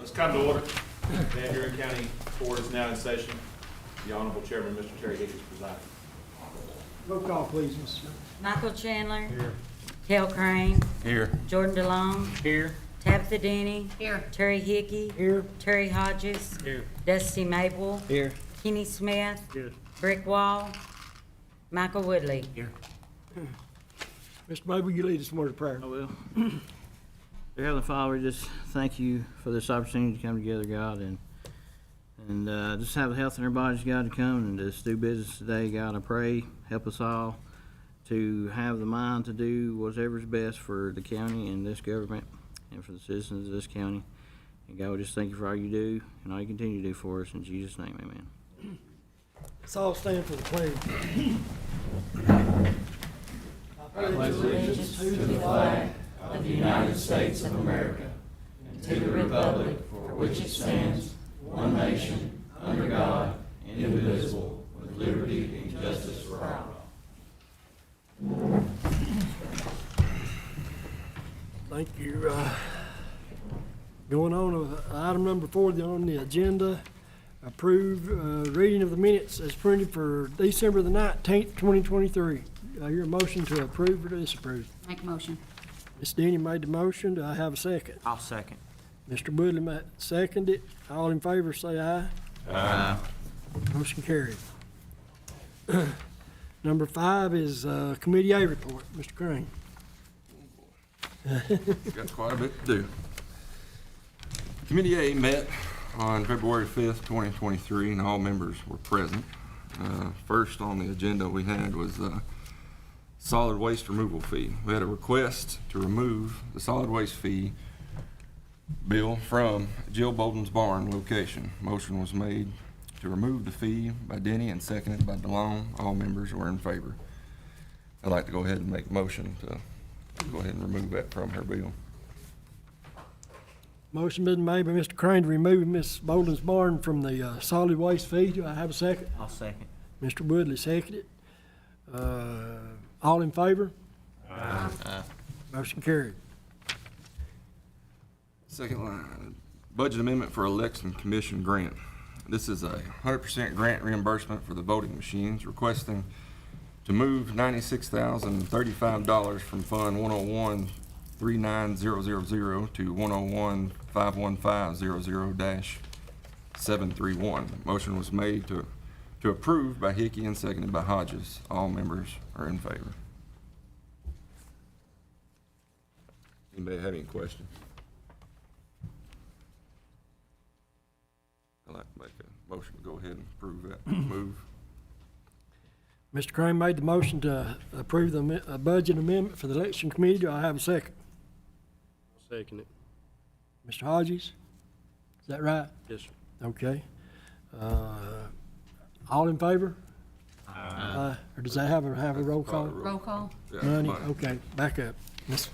Let's come to order. Van Buren County Court is now in session. The Honorable Chairman, Mr. Terry Higgins, presiding. Roll call, please, Mr. Smith. Michael Chandler. Here. Kel Crane. Here. Jordan DeLong. Here. Tabitha Denny. Here. Terry Hickey. Here. Terry Hodges. Here. Dusty Maple. Here. Kenny Smith. Here. Brick Wall. Michael Woodley. Here. Mr. Mobley, you lead us in word of prayer. I will. Dear Heavenly Father, we just thank you for this opportunity to come together, God, and just have the health in our bodies, God, to come and just do business today, God. I pray, help us all to have the mind to do whatever is best for the county and this government and for the citizens of this county. And God, we just thank you for all you do and all you continue to do for us. In Jesus' name, amen. Let's all stand for the pledge. I pledge allegiance to the flag of the United States of America and to the republic for which it stands, one nation, under God, indivisible, with liberty and justice for all. Thank you. Going on with item number 4 on the agenda, approve reading of the minutes as printed for December the 19th, 2023. I hear a motion to approve or disapprove. Make a motion. Ms. Denny made the motion. Do I have a second? I'll second. Mr. Woodley seconded it. All in favor say aye. Aye. Motion carried. Number 5 is Committee A report. Mr. Crane. Got quite a bit to do. Committee A met on February 5th, 2023, and all members were present. First on the agenda we had was solid waste removal fee. We had a request to remove the solid waste fee bill from Jill Bolden's barn location. Motion was made to remove the fee by Denny and seconded by DeLong. All members were in favor. I'd like to go ahead and make a motion to go ahead and remove that from her bill. Motion been made by Mr. Crane to remove Ms. Bolden's barn from the solid waste fee. Do I have a second? I'll second. Mr. Woodley seconded. All in favor? Aye. Motion carried. Second line, budget amendment for election commission grant. This is a 100% grant reimbursement for the voting machines, requesting to move $96,035 from Fund 101-39000 to 101-51500-731. Motion was made to approve by Hickey and seconded by Hodges. All members are in favor. Anybody have any questions? I'd like to make a motion to go ahead and approve that move. Mr. Crane made the motion to approve the budget amendment for the election committee. Do I have a second? Second it. Mr. Hodges? Is that right? Yes, sir. Okay. All in favor? Aye. Or does that have a roll call? Roll call. Yeah, Money? money. Okay, back up.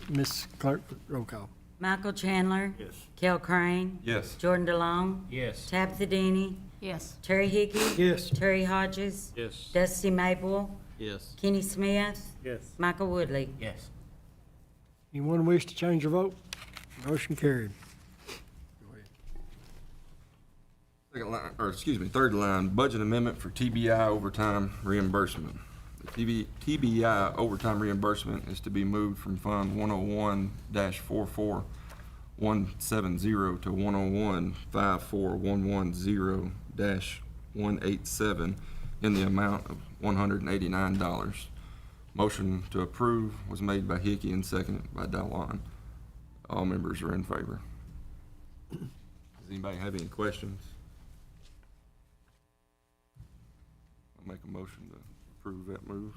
Miss Clerk, roll call. Michael Chandler. Yes. Kel Crane. Yes. Jordan DeLong. Yes. Tabitha Denny. Yes. Terry Hickey. Yes. Terry Hodges. Yes. Dusty Maple. Yes. Kenny Smith. Yes. Michael Woodley. Yes. Anyone wish to change their vote? Motion carried. Go ahead. Second line, or excuse me, third line, budget amendment for TBI overtime reimbursement. The TBI overtime reimbursement is to be moved from Fund 101-44170 to 101-54110-187 in the amount of $189. Motion to approve was made by Hickey and seconded by Dallon. All members are in favor. Does anybody have any questions? I'll make a motion to approve that move.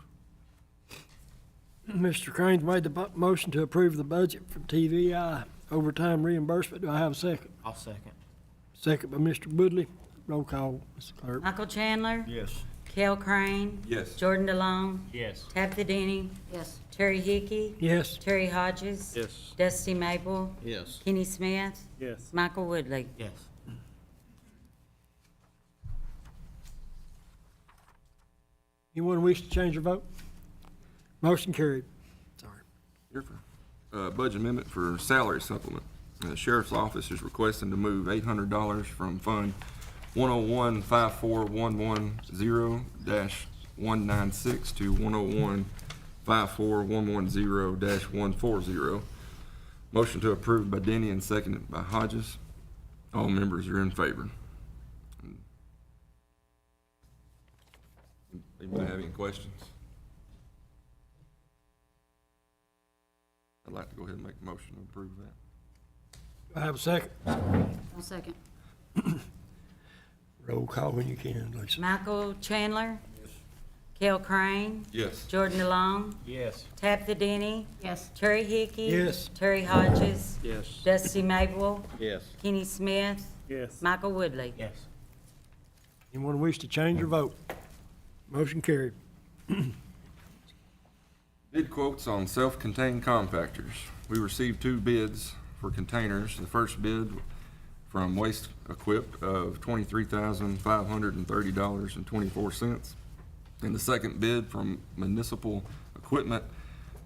Mr. Crane's made the motion to approve the budget for TVI overtime reimbursement. Do I have a second? I'll second. Second by Mr. Woodley. Roll call, Mr. Clerk. Michael Chandler. Yes. Kel Crane. Yes. Jordan DeLong. Yes. Tabitha Denny. Yes. Terry Hickey. Yes. Terry Hodges. Yes. Dusty Maple. Yes. Kenny Smith. Yes. Michael Woodley. Yes. Anyone wish to change their vote? Motion carried. Sorry. Here for budget amendment for salary supplement. The sheriff's office is requesting to move $800 from Fund 101-54110-196 to 101-54110-140. Motion to approve by Denny and seconded by Hodges. All members are in favor. Anybody have any questions? I'd like to go ahead and make a motion to approve that. I have a second. I'll second. Roll call when you can, Lisa. Michael Chandler. Kell Crane. Yes. Jordan DeLong. Yes. Tabitha Denny. Yes. Terry Hickey. Yes. Terry Hodges. Yes. Dusty Maple. Yes. Kenny Smith. Yes. Michael Woodley. Yes. Anyone wish to change your vote? Motion carried. Bid quotes on self-contained compactors. We received 2 bids for containers. The first bid from Waste Equip of $23,530.24. And the second bid from Municipal Equipment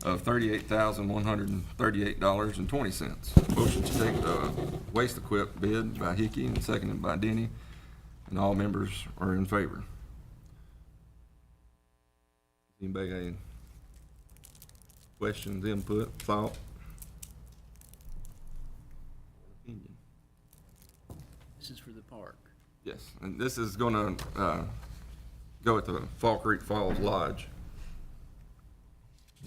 of $38,138.20. Motion to take the Waste Equip bid by Hickey and seconded by Denny, and all members are in favor. Anybody got any questions, input, thought? Opinion? This is for the park. Yes, and this is gonna, go at the Fall Creek Falls Lodge.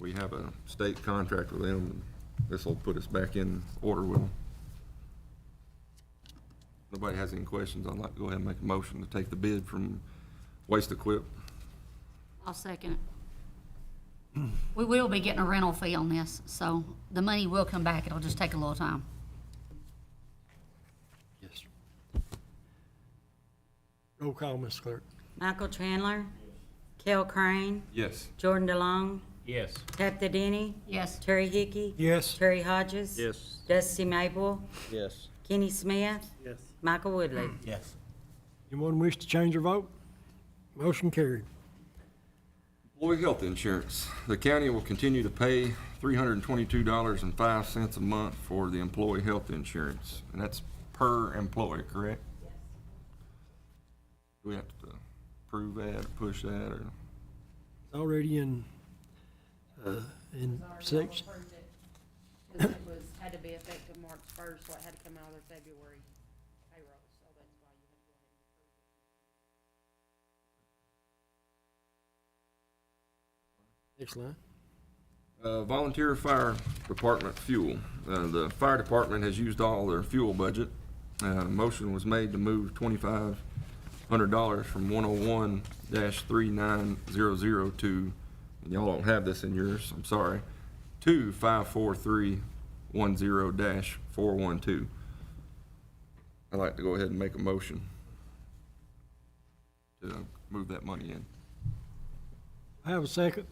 We have a state contract with them, and this will put us back in order with them. Nobody has any questions, I'd like to go ahead and make a motion to take the bid from Waste Equip. I'll second it. We will be getting a rental fee on this, so the money will come back. It'll just take a little time. Yes. Roll call, Ms. Clerk. Michael Chandler. Kell Crane. Yes. Jordan DeLong. Yes. Tabitha Denny. Yes. Terry Hickey. Yes. Terry Hodges. Yes. Dusty Maple. Yes. Kenny Smith. Yes. Michael Woodley. Yes. Anyone wish to change your vote? Motion carried. Employee health insurance. The county will continue to pay $322.05 a month for the employee health insurance, and that's per employee, correct? Yes. Do we have to approve that, or push that, or? It's already in section. Because it was, had to be effective March 1st, so it had to come out of their February payroll, so that's why you had to go ahead and approve it. Next line. Volunteer fire department fuel. The fire department has used all their fuel budget. Motion was made to move $2,500 from 101-39002, and y'all don't have this in yours, I'm sorry, to 54310-412. I'd like to go ahead and make a motion to move that money in. I have a second.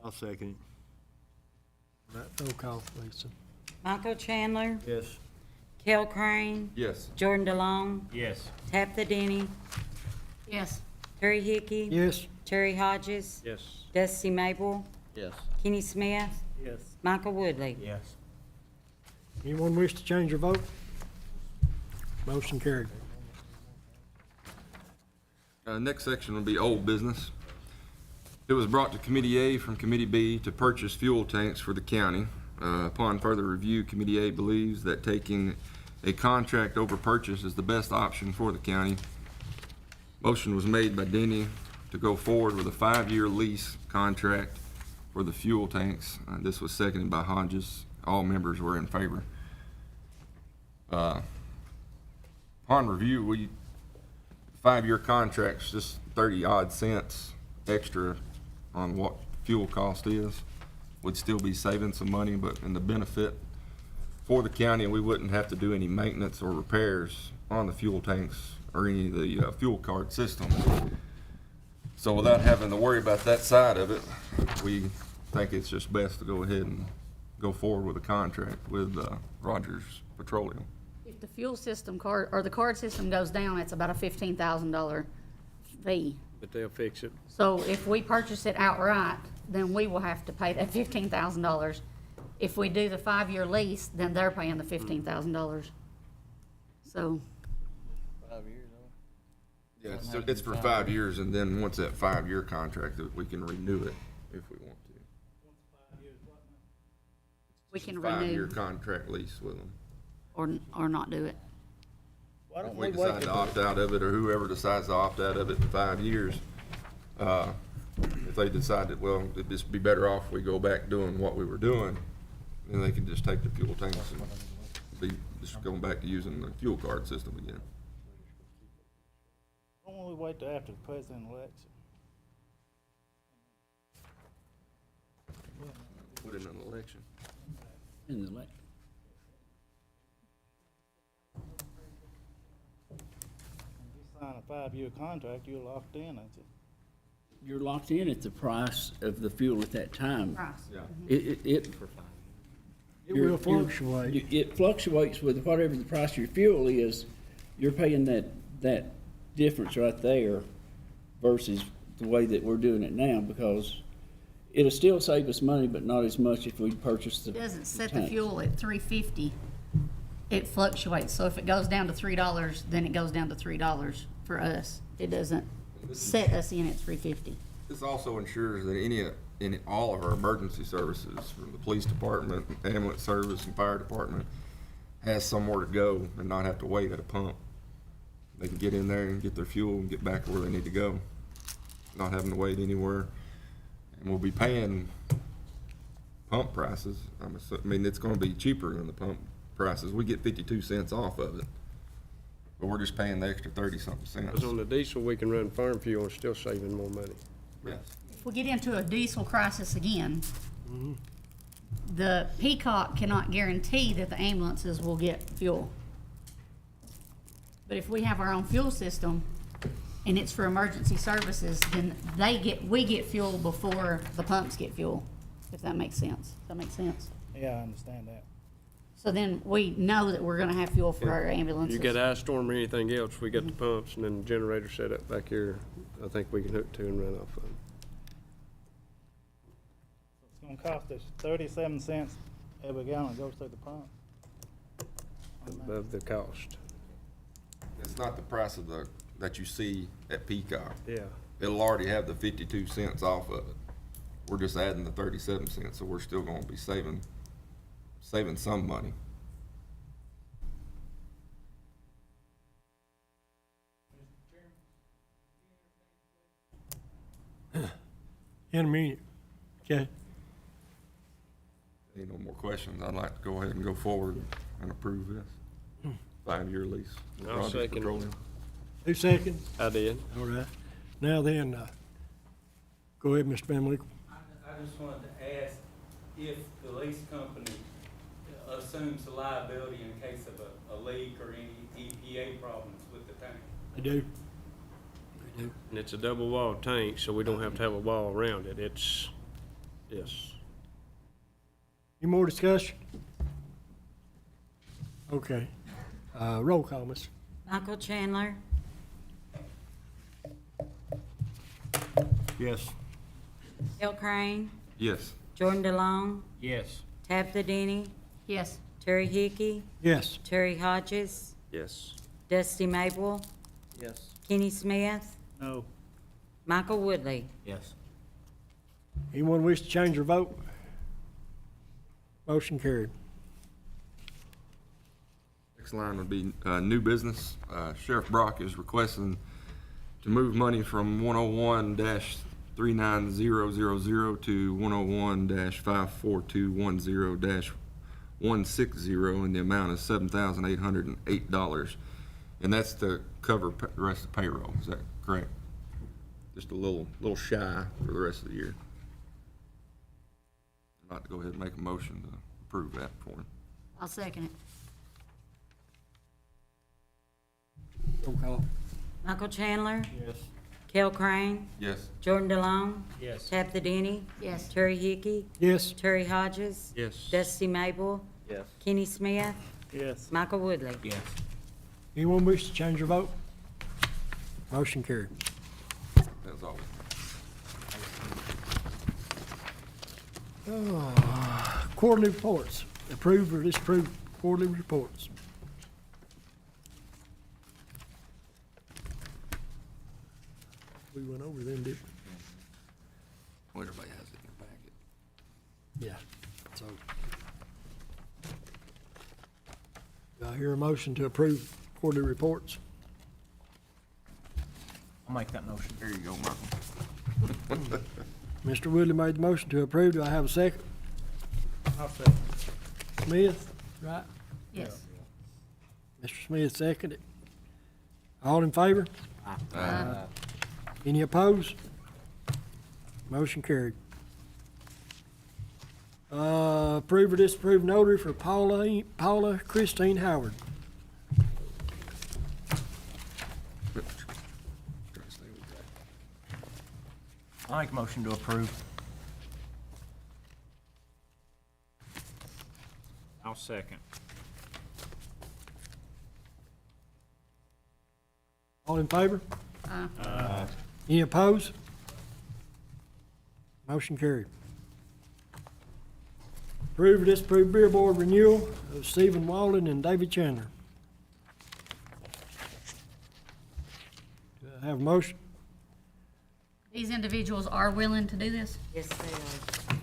I'll second Roll call, Lisa. Michael Chandler. it. Yes. Kell Crane. Yes. Jordan DeLong. Yes. Tabitha Denny. Yes. Terry Hickey. Yes. Terry Hodges. Yes. Dusty Maple. Yes. Kenny Smith. Yes. Michael Woodley. Yes. Anyone wish to change your vote? Motion carried. Next section will be old business. It was brought to Committee A from Committee B to purchase fuel tanks for the county. Upon further review, Committee A believes that taking a contract over purchase is the best option for the county. Motion was made by Denny to go forward with a 5-year lease contract for the fuel tanks. This was seconded by Hodges. All members were in favor. Upon review, 5-year contracts, just 30-odd cents extra on what fuel cost is. Would still be saving some money, but in the benefit for the county, we wouldn't have to do any maintenance or repairs on the fuel tanks or any of the fuel card systems. So without having to worry about that side of it, we think it's just best to go ahead and go forward with a contract with Rogers Petroleum. If the fuel system card, or the card system goes down, it's about a $15,000 fee. But they'll fix it. So if we purchase it outright, then we will have to pay that $15,000. If we do the 5-year lease, then they're paying the $15,000. So, Yeah, it's for 5 years, and then once that 5-year contract, that we can renew it if we want to. we can 5-year renew contract lease with them. or not do it. Why If don't we we decide wait to till, opt out of it, or whoever decides to opt out of it in 5 years, if they decide that, well, it'd just be better off if we go back doing what we were doing, then they can just take the fuel tanks and be, just going back to using the fuel card system again. why don't we wait till after the president election? Put in an election. In the lake. If you sign a 5-year contract, you're locked in, ain't you? You're locked in at the price of the fuel at that time. Price. Yeah. It will fluctuate. It fluctuates with whatever the price of your fuel is. You're paying that difference right there versus the way that we're doing it now, because it'll still save us money, but not as much if we purchase the It doesn't set the tanks. fuel at $3.50. It fluctuates. So if it goes down to $3, then it goes down to $3 for us. It doesn't set us in at $3.50. This also ensures that all of our emergency services, from the police department, ambulance service, and fire department, has somewhere to go and not have to wait at a pump. They can get in there and get their fuel and get back where they need to go, not having to wait anywhere. And we'll be paying pump prices. I mean, it's gonna be cheaper than the pump prices. We get 52 cents off of it, but we're just paying the extra 30-something cents. Because on the diesel, we can run farm fuel and still saving more money. Yes. If we get into a diesel crisis again, the Peacock cannot guarantee that the ambulances will get fuel. But if we have our own fuel system and it's for emergency services, then we get fuel before the pumps get fuel, if that makes sense. Does that make sense? Yeah, I understand that. So then we know that we're gonna have fuel for our ambulances. You get ice storm or anything else, we got the pumps and then the generator set up back here. I think we can hook to and run off of them. It's gonna cost us 37 cents every gallon goes through the pump. Above the cost. It's not the price of that you see at Peacock. Yeah. It'll already have the 52 cents off of it. We're just adding the 37 cents, so we're still gonna be saving some money. In a minute, okay? Any no more questions, I'd like to go ahead and go forward and approve this 5-year lease. with I'll Rogers second it. Petroleum. 2 seconds? I did. All right. Now then, go ahead, Mr. Van Winkle. I just wanted to ask if the lease company assumes the liability in case of a leak or any EPA problems with the tank. They do. They do. And it's a double wall tank, so we don't have to have a wall around it. It's, yes. Any more discussion? Okay. Roll call, Miss. Michael Chandler, Yes. Bill Crane, Yes. Jordan DeLong, Yes. Tabitha Denny, Yes. Terry Hickey, Yes. Terry Hodges, Yes. Dusty Mabel, Yes. Kenny Smith, No. Michael Woodley. Yes. Anyone wish to change their vote? Motion carried. Next line would be new business. Sheriff Brock is requesting to move money from 101-39000 to 101-54210-160 in the amount of $7,808. And that's to cover the rest of the payroll. Is that correct? Just a little shy for the rest of the year. I'd like to go ahead and make a motion to approve that for him. I'll second it. Roll call. Michael Chandler, Yes. Kel Crane, Yes. Jordan DeLong, Yes. Tabitha Denny, Yes. Terry Hickey, Yes. Terry Hodges, Yes. Dusty Mabel, Yes. Kenny Smith, Yes. Michael Woodley. Yes. Anyone wish to change their vote? Motion carried. That's all. quarterly reports. Approve or disapprove quarterly reports. We went over them, didn't Well, everybody has it in their packet. we? Yeah, so. Do I hear a motion to approve quarterly reports? I'll make that motion. There you go, Michael. Mr. Woodley made the motion to approve. Do I have a second? I'll second. Smith, right? Yes. Mr. Smith seconded. All in favor? Any opposed? Motion carried. Approve or disapprove notary for Paula Christine Howard. I'll make a motion to approve. I'll second. All in favor? Any opposed? Motion carried. Approve or disapprove beer board renewal of Stephen Walden and David Chandler. Do I have a motion? These individuals are willing to do this? Yes, they are.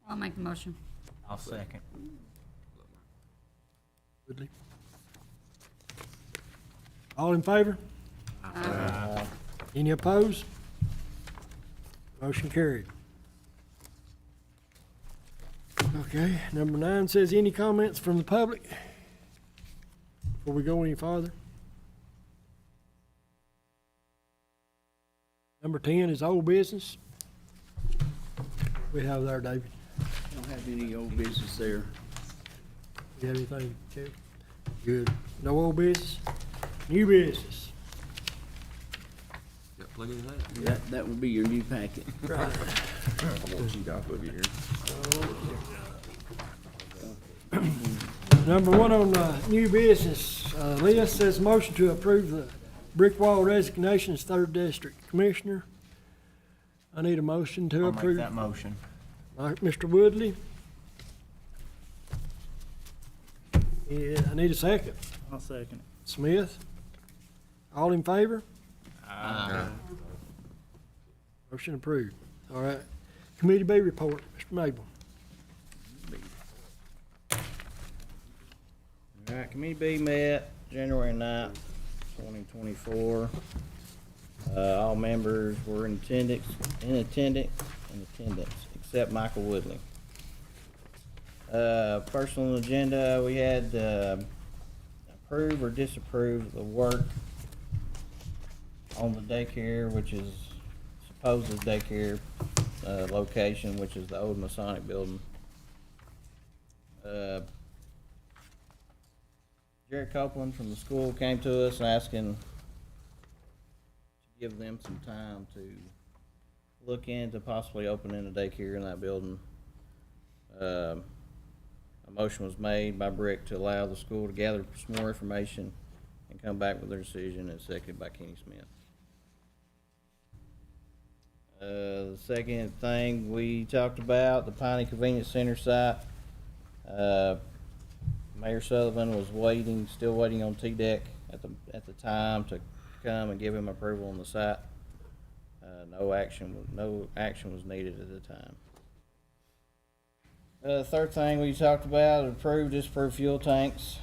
I'll make the motion. I'll second. Woodley. All in favor? Any opposed? Motion carried. Okay, number 9 says, any comments from the public before we go any farther? Number 10 is old business. We have there, David. Don't have any old business there. You have anything, Kevin? Good. No old business? New business? Got plenty of that. That would be your new packet. Right. I won't cheat off of you here. Number 1 on the new business list says motion to approve the brick wall resignation as 3rd District Commissioner. I need a motion to I'll make approve. that motion. Mr. Woodley. Yeah, I need a second. I'll second. Smith. All in favor? Motion approved. All right. Committee B report, Mr. Mabel. All right, Committee B met January 9th, 2024. All members were in attendance, except Michael Woodley. First on the agenda, we had approve or disapprove the work on the daycare, which is supposed daycare location, which is the old Masonic building. Jerry Copeland from the school came to us asking to give them some time to look into possibly opening a daycare in that building. A motion was made by Brick to allow the school to gather some more information and come back with their decision, and seconded by Kenny Smith. The second thing we talked about, the Piney Convenience Center site. Mayor Sullivan was still waiting on T-Dec at the time to come and give him approval on the site. No action was needed at the time. The third thing we talked about, approve, disapprove fuel tanks.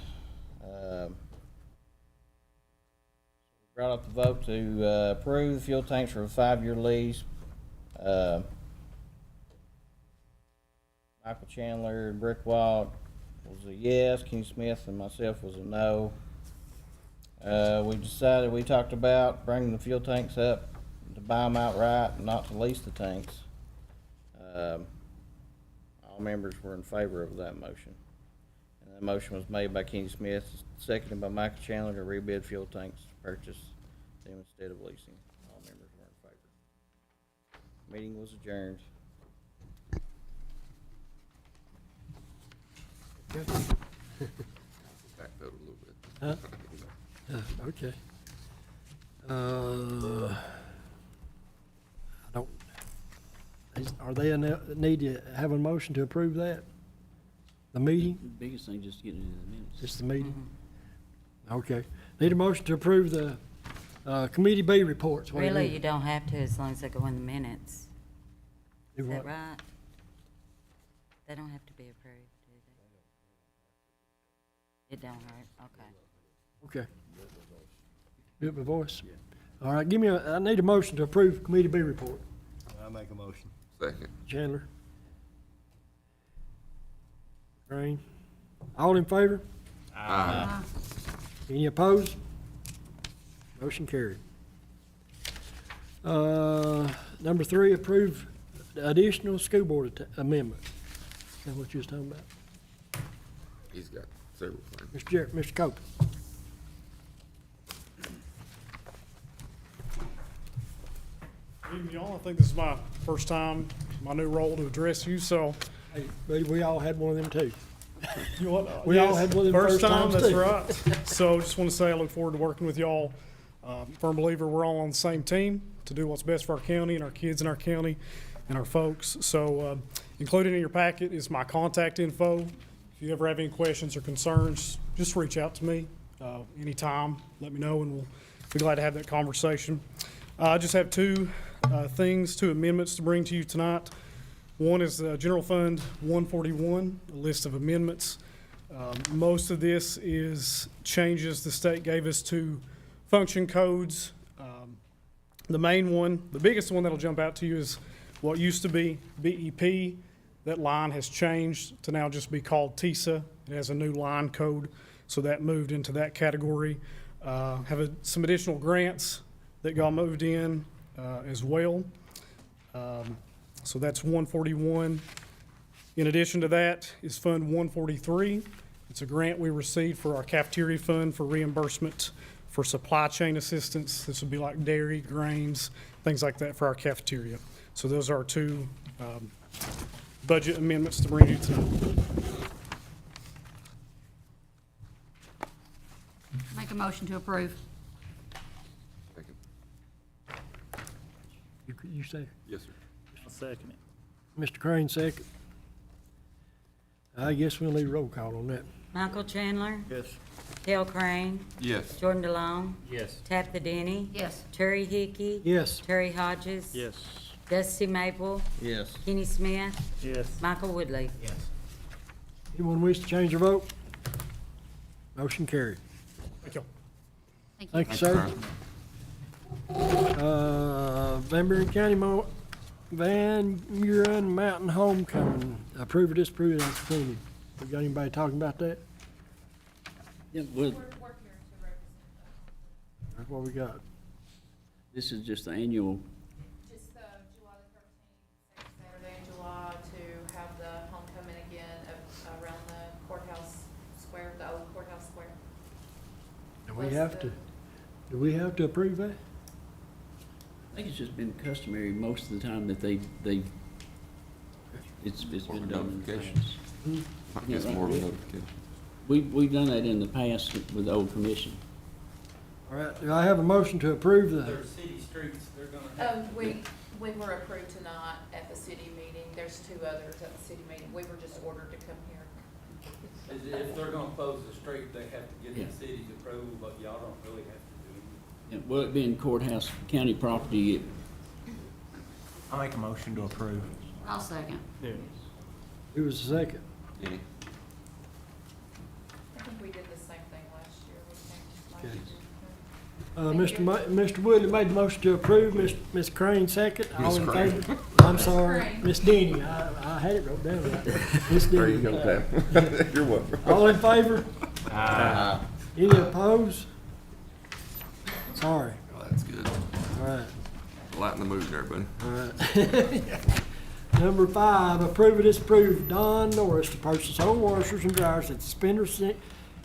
Brought up the vote to approve the fuel tanks for a 5-year lease. Michael Chandler and Brick Wall was a yes. Kenny Smith and myself was a no. We talked about bringing the fuel tanks up to buy them outright and not to lease the tanks. All members were in favor of that motion. And that motion was made by Kenny Smith, seconded by Michael Chandler to rebid fuel tanks to purchase them instead of leasing. All members were in favor. Meeting was adjourned. Backpedal a little bit. Huh? Okay. I don't Are they need to have a motion to approve that? The meeting? The biggest thing, just getting it in the minutes. Just the meeting? Okay. Need a motion to approve the Committee B reports. What do Really, need? you don't have to as long as they go in the minutes. Do Is that what? right? They don't have to be approved, do they? It don't hurt, okay. Okay. Do it by voice? All right, I need a motion to approve Committee B report. I make a motion. Second. Chandler? Green? All in favor? Uh, Any opposed? Motion carried. Number 3, approve additional school board amendment. Is that what you was talking about? He's got several things. Mr. Copeland? Good evening, y'all. I think this is my first time, my new role to address you, so. Hey, buddy, we all had one of them too. You what? We all had one of them first times, That's too. right. So just want to say I look forward to working with y'all. Firm believer we're all on the same team to do what's best for our county and our kids in our county and our folks. So included in your packet is my contact info. If you ever have any questions or concerns, just reach out to me anytime. Let me know, and we'll be glad to have that conversation. I just have two amendments to bring to you tonight. One is General Fund 141, a list of amendments. Most of this is changes the state gave us to function codes. The main one, the biggest one that'll jump out to you is what used to be BEP. That line has changed to now just be called TISA. It has a new line code, so that moved into that category. Some additional grants that got moved in as well. So that's 141. In addition to that is Fund 143. It's a grant we received for our cafeteria fund for reimbursement for supply chain assistance. This would be like dairy, grains, things like that for our cafeteria. So those are two budget amendments to bring you tonight. Make a motion to approve. Second. You say? Yes, sir. I'll second it. Mr. Crane, second. I guess we'll need a roll call on that. Michael Chandler, Yes. Dale Crane, Yes. Jordan DeLong, Yes. Tabitha Denny, Yes. Terry Hickey, Yes. Terry Hodges, Yes. Dusty Maple, Yes. Kenny Smith, Yes. Michael Woodley. Yes. Anyone wish to change their vote? Motion carried. Thank you. Thank you, sir. Van Buren County Van Buren Mountain Homecoming, approve or disapprove as presented. We got anybody talking about that? Yeah, well, That's what we got. this is just the annual, Just the July the 13th, second Saturday in July, to have the homecoming again around the courthouse square, the old courthouse square. Do we have to approve that? I think it's just been customary most of the time that it's been done in the Notification. past. I guess more of a notification. We've done that in the past with the old commission. All right, do I have a motion to approve the, Their city streets, they're gonna have. We were approved tonight at the city meeting. There's two others at the city meeting. We were just ordered to come here. If they're gonna close the street, they have to get Yeah. the city's approval, but y'all don't really have to do anything. Yeah, well, it being courthouse county property, I make a motion to approve. I'll second. Yeah. who was the second? Any? I think we did the same thing last year. We Okay. changed last year. Mr. Woodley made the motion to approve, Ms. Crane second. All in Ms. Crane. favor? I'm sorry, Crane. Ms. Denny, I had it wrote down right. Ms. There you Denny. go, Tab. You're welcome. All in favor? Any opposed? Sorry, Oh, that's good. all right. Lighten the mood there, buddy. All right. Number 5, approve or disapprove Don Norris to purchase home washers and dryers at the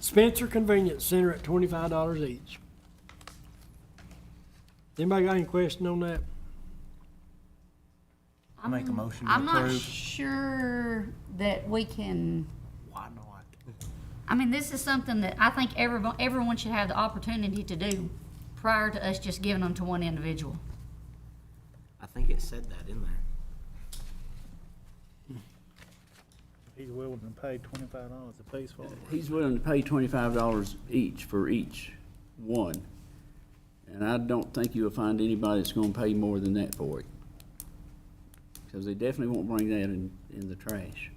Spencer Convenience Center at $25 each. Anybody got any question on that? I make a motion to I'm not approve. sure that we can, Why not? I mean, this is something that I think everyone should have the opportunity to do prior to us just giving them to one individual. I think it said that in there. He's willing to pay $25 a piece for it. He's willing to pay $25 each for each one. And I don't think you'll find anybody that's gonna pay more than that for it. Because they definitely won't bring that in the trash.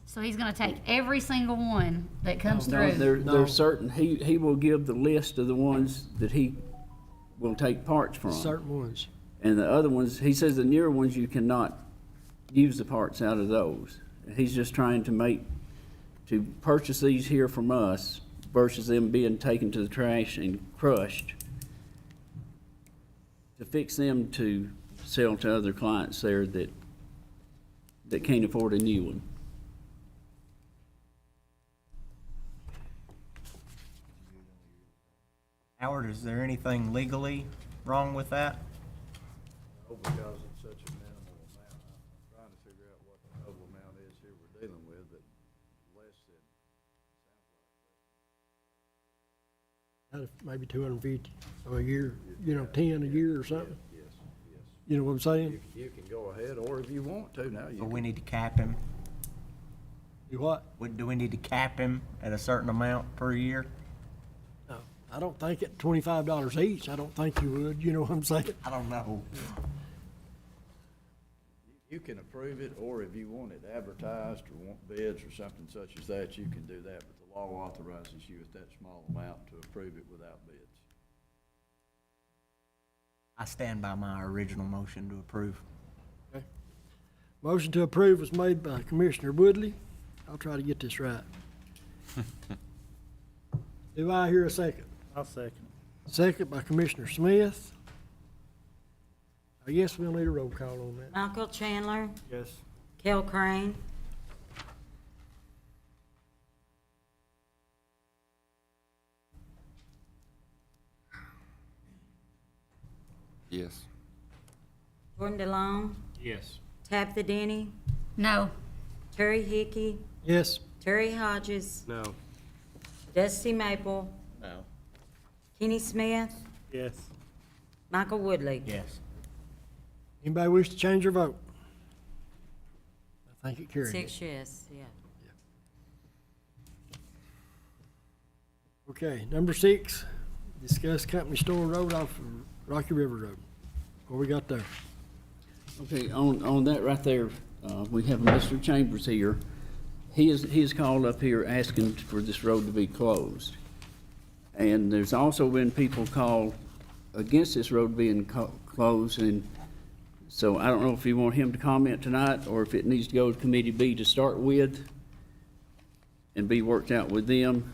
So he's gonna take every single one that comes No, through. there's certain, he will give the list of the ones that he will take parts from. Certain ones. And the other ones, he says the newer ones, you cannot use the parts out of those. He's just trying to purchase these here from us versus them being taken to the trash and crushed, to fix them to sell to other clients there that can't afford a new one. Howard, is there anything legally wrong with that? Oh, because it's such a minimal amount. I'm trying to figure out what the total amount is here we're dealing with, that less than, sounds like Maybe 250 a year, 10 a year or something. yes, yes. You know what I'm saying? You can go ahead, or if you want to now, you But can. we need to cap him. Do what? Do we need to cap him at a certain amount per year? No, I don't think at $25 each, I don't think you would, you know what I'm saying? I don't know. You can approve it, or if you want it advertised or want bids or something such as that, you can do that, but the law authorizes you at that small amount to approve it without bids. I stand by my original motion to approve. Motion to approve was made by Commissioner Woodley. I'll try to get this right. Do I hear a second? I'll second it. Second by Commissioner Smith. I guess we'll need a roll call on that. Michael Chandler, Yes. Kell Crane, Yes. Jordan DeLong, Yes. Tabitha Denny, No, Terry Hickey, Yes, Terry Hodges, No. Dusty Maple, No. Kenny Smith, Yes. Michael Woodley. Yes. anybody wish to change their vote? I think it carried. 6 yes, yeah. Okay, number 6, discuss company store road off of Rocky River Road. What we got there? Okay, on that right there, we have Mr. Chambers here. He is called up here asking for this road to be closed. And there's also been people call against this road being closed, and so I don't know if you want him to comment tonight, or if it needs to go to Committee B to start with and be worked out with them.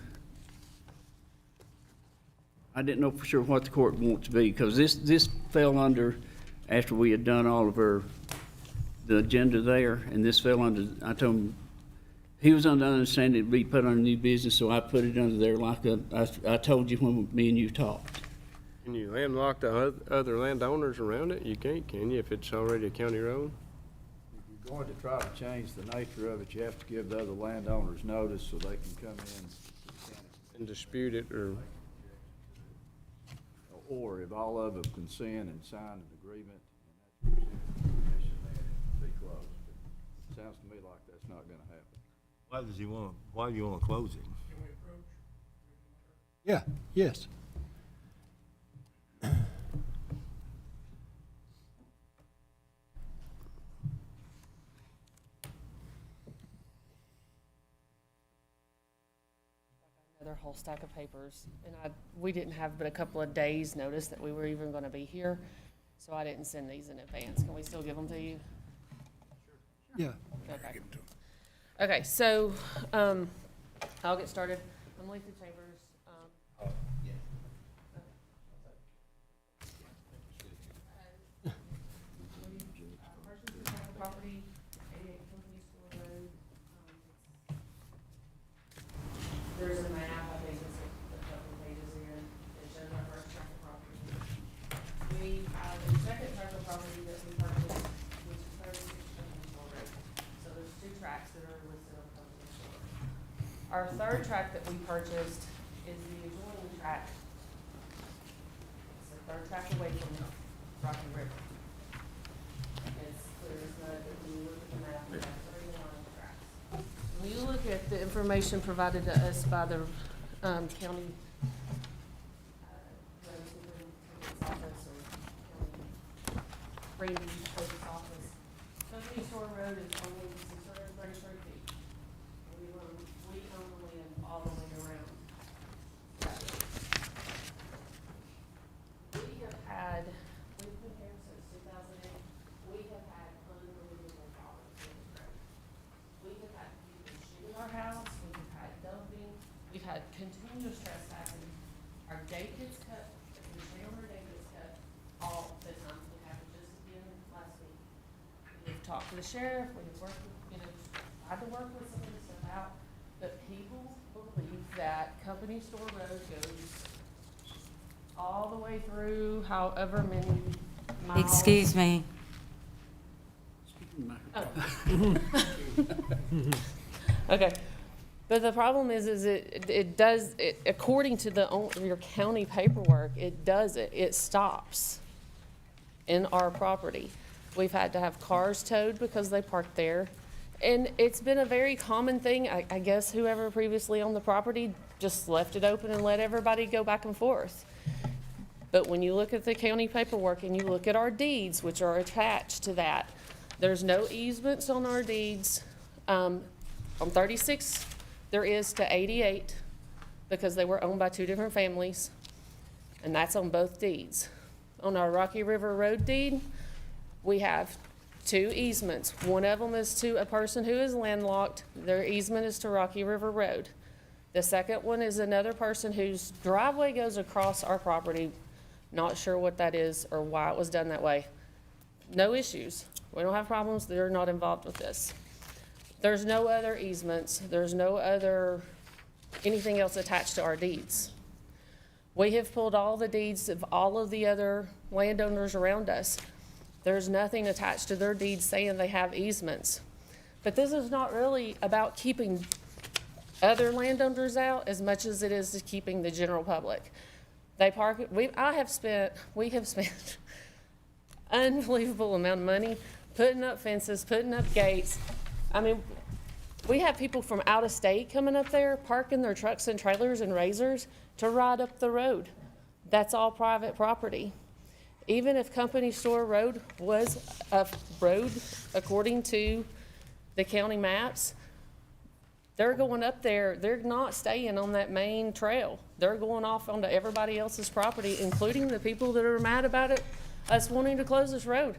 I didn't know for sure what the court wants to be, because this fell under, after we had done all of the agenda there, and this fell under, I told him, he was under the understanding it'd be put on new business, so I put it under there like I told you when me and you talked. Can you landlock the other landowners around it? You can't, can you, if it's already a county road? If you're going to try to change the nature of it, you have to give the other landowners notice so they can come in to the county. And dispute it, Or if all of them consent and sign an agreement, and that's permission, then it'll be closed. But it sounds to me like that's not gonna happen. Why do you want to close it? Yeah, yes. Another whole stack of papers, and we didn't have but a couple of days' notice that we were even gonna be here, so I didn't send these in advance. Can we still give them to you? Yeah. Okay. Okay, so, I'll get started. I'm Lisa Chambers. Purchased this type of property, 88 Company Store Road. There's a map, I think it's a couple pages in, that shows our first tract of property. The second tract of property that we purchased, which is 36 Company Store Road. So there's 2 tracts that are listed on Company Store. Our third tract that we purchased is the adjoining tract. It's the third tract away from Rocky River. It's clear as mud, but when you look at the map, we have 3 at the information provided to us by the county road superintendent's office or county Randy Coach's office, Company Store Road is only 633 feet. We own the land all the way around. We have had, we've been here since 2008, we have had unbelievable problems with this road. We have had people shooting our house, we have had dumping, we've had continuous trespassing. Our gate gets cut, the trailer gate gets cut all the time. It happened just again last week. We've talked to the sheriff, we've worked with, tried to work with some of this stuff out, but people believe that Company Store Road goes all the way through however many miles. Excuse me. Okay, but the problem is it does, according to your county paperwork, it does it. It stops in our property. We've had to have cars towed because they parked there. And it's been a very common thing. I guess whoever previously owned the property just left it open and let everybody go back and forth. But when you look at the county paperwork and you look at our deeds, which are attached to that, there's no easements on our deeds. On 36, there is to 88 because they were owned by two different families, and that's on both deeds. On our Rocky River Road deed, we have 2 easements. One of them is to a person who is landlocked. Their easement is to Rocky River Road. The second one is another person whose driveway goes across our property. Not sure what that is or why it was done that way. No issues. We don't have problems. They're not involved with this. There's no other easements. There's no other, anything else attached to our deeds. We have pulled all the deeds of all of the other landowners around us. There's nothing attached to their deeds saying they have easements. But this is not really about keeping other landowners out as much as it is to keeping the general public. They park, we have spent unbelievable amount of money putting up fences, putting up gates. I mean, we have people from out of state coming up there, parking their trucks and trailers and razors to ride up the road. That's all private property. Even if Company Store Road was a road according to the county maps, they're going up there, they're not staying on that main trail. They're going off onto everybody else's property, including the people that are mad about it, us wanting to close this road.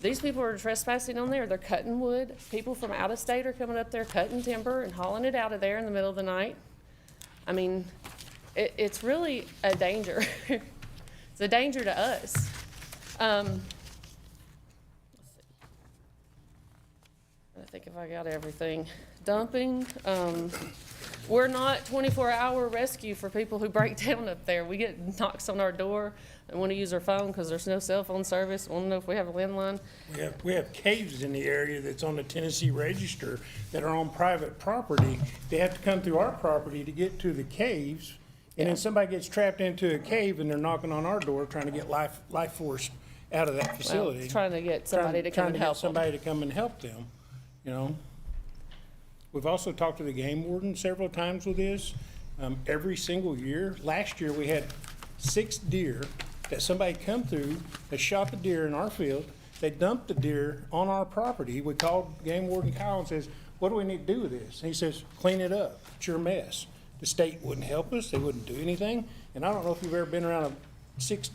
These people are trespassing on there. They're cutting wood. People from out of state are coming up there cutting timber and hauling it out of there in the middle of the night. I mean, it's really a danger. It's a danger to us. Let's see. I think if I got everything. Dumping, we're not 24-hour rescue for people who break down up there. We get knocks on our door and want to use our phone because there's no cell phone service. Want to know if we have a landline. We have caves in the area that's on the Tennessee Register that are on private property. They have to come through our property to get to the caves, and then somebody gets trapped into a cave and they're knocking on our door trying to get life force out of that facility. Well, trying to get somebody to come and help them. Somebody to come and help them, you know. We've also talked to the game warden several times with this. Every single year, last year we had 6 deer that somebody come through, they shot the deer in our field, they dumped the deer on our property. We called game warden Kyle and says, what do we need to do with this? And he says, clean it up, it's your mess. The state wouldn't help us, they wouldn't do anything. And I don't know if you've ever been around 6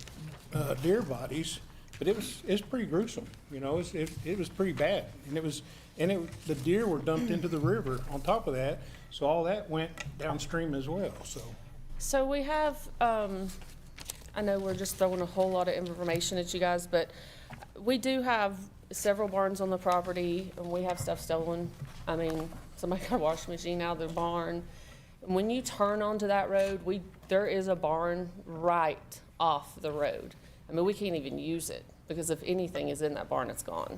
deer bodies, but it was pretty gruesome, you know, it was pretty bad. And the deer were dumped into the river on top of that, so all that went downstream as well, so. So we have, I know we're just throwing a whole lot of information at you guys, but we do have several barns on the property, and we have stuff stolen. I mean, somebody got a washing machine out of their barn. When you turn onto that road, there is a barn right off the road. I mean, we can't even use it, because if anything is in that barn, it's gone.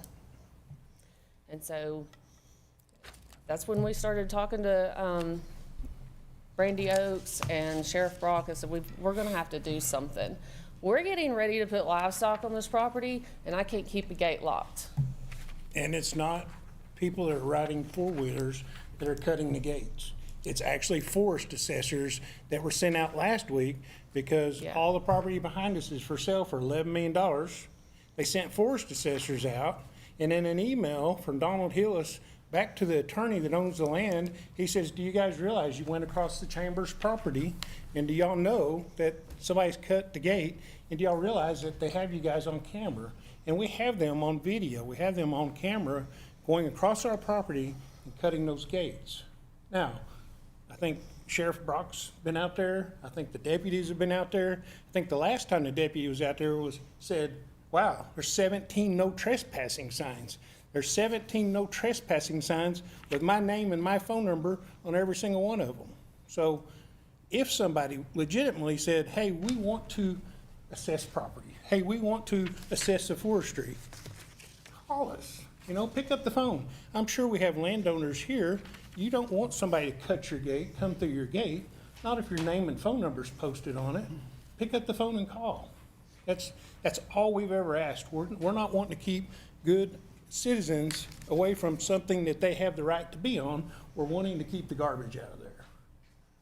And so that's when we started talking to Brandy Oaks and Sheriff Brock. I said, we're going to have to do something. We're getting ready to put livestock on this property, and I can't keep the gate locked. And it's not people that are riding 4-wheelers that are cutting the gates. It's actually forest assessors that were sent out last week because all the property behind us is for sale for $11 million. They sent forest assessors out, and in an email from Donald Hillis back to the attorney that owns the land, he says, do you guys realize you went across the chamber's property? And do y'all know that somebody's cut the gate? And do y'all realize that they have you guys on camera? And we have them on video. We have them on camera going across our property and cutting those gates. Now, I think Sheriff Brock's been out there. I think the deputies have been out there. I think the last time the deputy was out there said, wow, there's 17 no trespassing signs. There's 17 no trespassing signs with my name and my phone number on every single one of them. So if somebody legitimately said, hey, we want to assess property, hey, we want to assess the forestry, call us, pick up the phone. I'm sure we have landowners here. You don't want somebody to cut your gate, come through your gate, not if your name and phone number's posted on it. Pick up the phone and call. That's all we've ever asked. We're not wanting to keep good citizens away from something that they have the right to be on. We're wanting to keep the garbage out of there.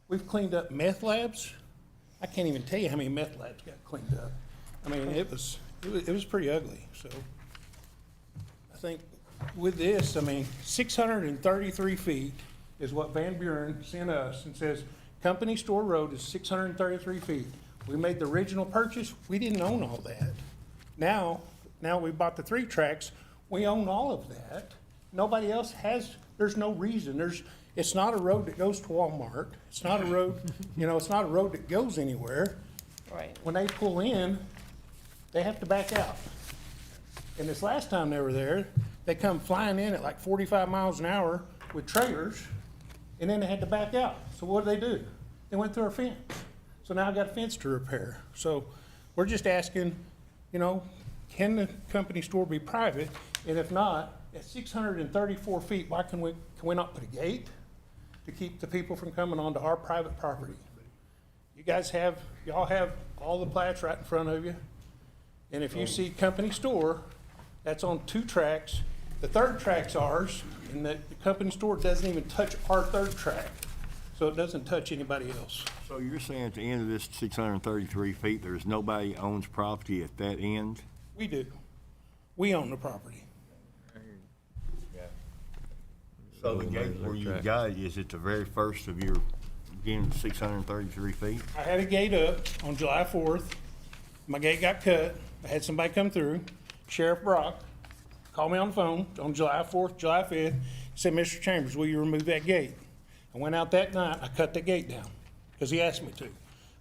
We've cleaned up meth labs. I can't even tell you how many meth labs got cleaned up. I mean, it was pretty ugly. So I think with this, 633 feet is what Van Buren sent us and says Company Store Road is 633 feet. We made the original purchase. We didn't own all that. Now we bought the 3 tracks. We own all of that. Nobody else has. There's no reason. It's not a road that goes to Walmart. It's not a road, it's not a road that goes anywhere. Right. When they pull in, they have to back out. And this last time they were there, they come flying in at like 45 miles an hour with trailers, and then they had to back out. So what do? They went through our fence. So now I got a fence to repair. So we're just asking, can the company store be private? And if not, at 634 feet, why can we not put a gate to keep the people from coming onto our private property? Y'all have all the plats right in front of you. And if you see company store, that's on 2 tracks. The 3rd track's ours, and the company store doesn't even touch our 3rd track. So it doesn't touch anybody else. So you're saying at the end of this 633 feet, there's nobody owns property at that end? We do. We own the property. So the gate where you got it is at the very first of your, again, 633 feet? I had a gate up on July 4th. My gate got cut. I had somebody come through. Sheriff Brock called me on the phone on July 4th, July 5th. He said, Mr. Chambers, will you remove that gate? I went out that night. I cut the gate down because he asked me to.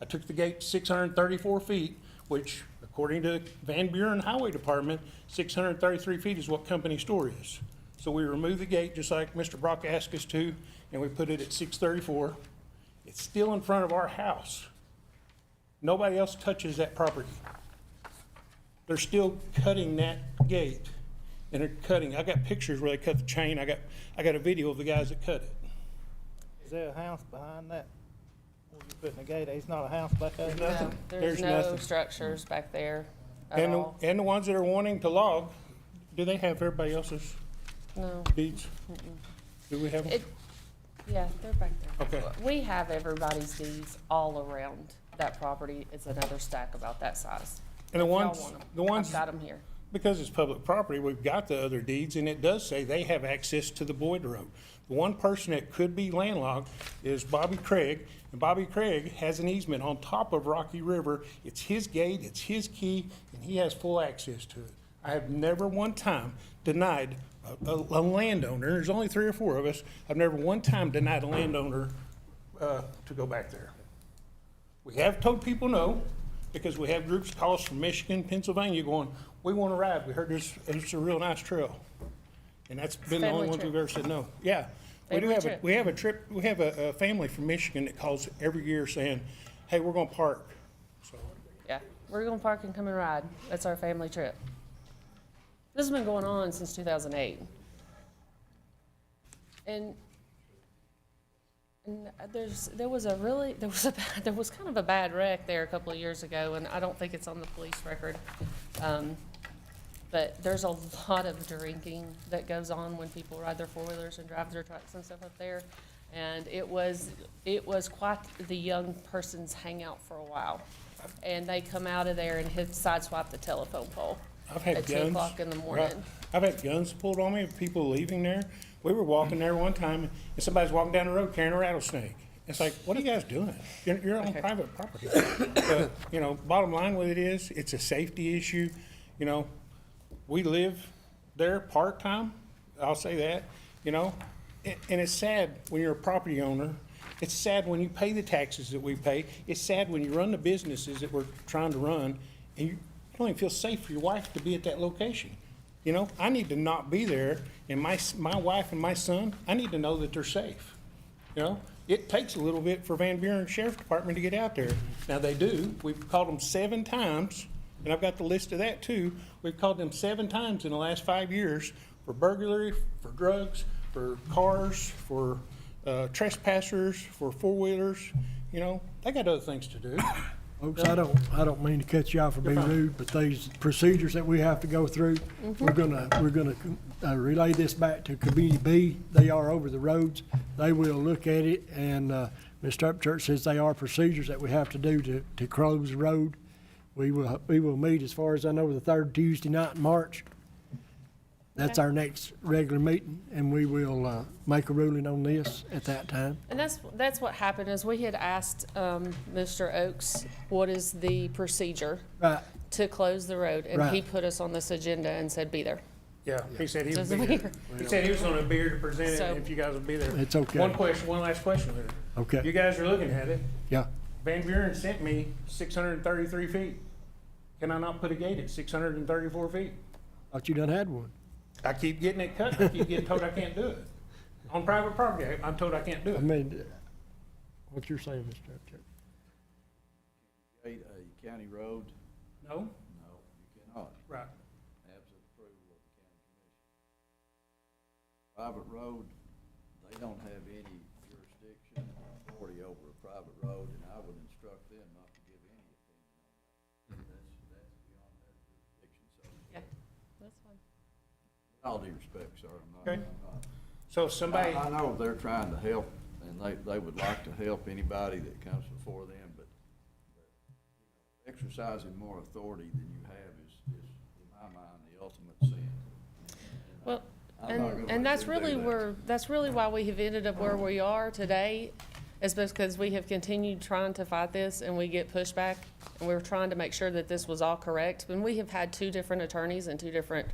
I took the gate 634 feet, which, according to Van Buren Highway Department, 633 feet is what company store is. So we removed the gate just like Mr. Brock asked us to, and we put it at 634. It's still in front of our house. Nobody else touches that property. They're still cutting that gate, and they're cutting. I got pictures where they cut the chain. I got a video of the guys that cut it. Is there a house behind that? Where you putting the gate? There's not a house back there? Nothing. There's no nothing. structures back there at all. And the ones that are wanting to log, do they have everybody else's No. deeds? Do we have them? Yeah, they're back there. Okay. We have everybody's deeds all around that property. It's another stack about that size. And the If y'all ones, want 'em, the ones, I've got them here. because it's public property, we've got the other deeds, and it does say they have access to the Boyd Road. The one person that could be landlocked is Bobby Craig, and Bobby Craig has an easement on top of Rocky River. It's his gate, it's his key, and he has full access to it. I have never one time denied a landowner, there's only 3 or 4 of us, I've never one time denied a landowner to go back there. We have told people no, because we have groups call us from Michigan, Pennsylvania going, we want to ride. We heard it's a real nice trail. And that's been the only ones we've ever said no. Yeah. We have a family from Michigan that calls every year saying, hey, we're going to park. So Yeah, we're gonna park and come and ride. That's our family trip. This has been going on since 2008. And there was kind of a bad wreck there a couple of years ago, and I don't think it's on the police record. But there's a lot of drinking that goes on when people ride their four-wheelers and drive their trucks and stuff up there. And it was quite the young person's hangout for a while. And they come out of there and sideswipe the telephone pole I've had at guns. 2 o'clock in the morning. Right. I've had guns pulled on me of people leaving there. We were walking there one time, and somebody's walking down the road carrying a rattlesnake. It's like, what are you guys doing? You're on private property. But, you know, bottom line with it is, it's a safety issue. You know, we live there part-time, I'll say that, you know. And it's sad when you're a property owner. It's sad when you pay the taxes that we pay. It's sad when you run the businesses that we're trying to run, and you don't even feel safe for your wife to be at that location. You know, I need to not be there, and my wife and my son, I need to know that they're safe. You know, it takes a little bit for Van Buren Sheriff's Department to get out there. Now, they do. We've called them 7 times, and I've got the list of that too. We've called them 7 times in the last 5 years for burglary, for drugs, for cars, for trespassers, for four-wheelers. You know, they got other things to do. Folks, I don't mean to cut you off or be rude, but these procedures that we have to go through, we're gonna relay this back to Committee B. They are over the roads. They will look at it, and Mr. Upchurch says they are procedures that we have to do to close the road. We will meet, as far as I know, the 3rd Tuesday night in March. That's our next regular meeting, and we will make a ruling on this at that time. And that's what happened, is we had asked Mr. Oakes, what is the procedure Right. to close the road? And he Right. put us on this agenda and said, be there. Yeah, he said he would Doesn't be there. matter. He said he was gonna be here to present it, So- if you guys would be there. It's okay. One last question there. Okay. You guys are looking at it. Yeah. Van Buren sent me 633 feet. Can I not put a gate at 634 feet? Thought you done had one. I keep getting it cut, I keep getting told I can't do it. On private property, I'm told I can't do I it. mean, what you're saying, Mr. Upchurch. Gate a county road? No? No, you cannot. Right. Absent approval of the county commission. Private road, they don't have any jurisdiction or authority over a private road, and I would instruct them not to give any opinion on that. That's beyond their jurisdiction, so. Yeah, that's fine. With all due respect, sir, I'm not. Okay. I'm not. So somebody, I know they're trying to help, and they would like to help anybody that comes before them, but exercising more authority than you have is, in my mind, the ultimate sin. Well, I'm not gonna and let that's them do really that. that's really why we have ended up where we are today, is because we have continued trying to fight this, and we get pushback, and we're trying to make sure that this was all correct. And we have had 2 different attorneys in 2 different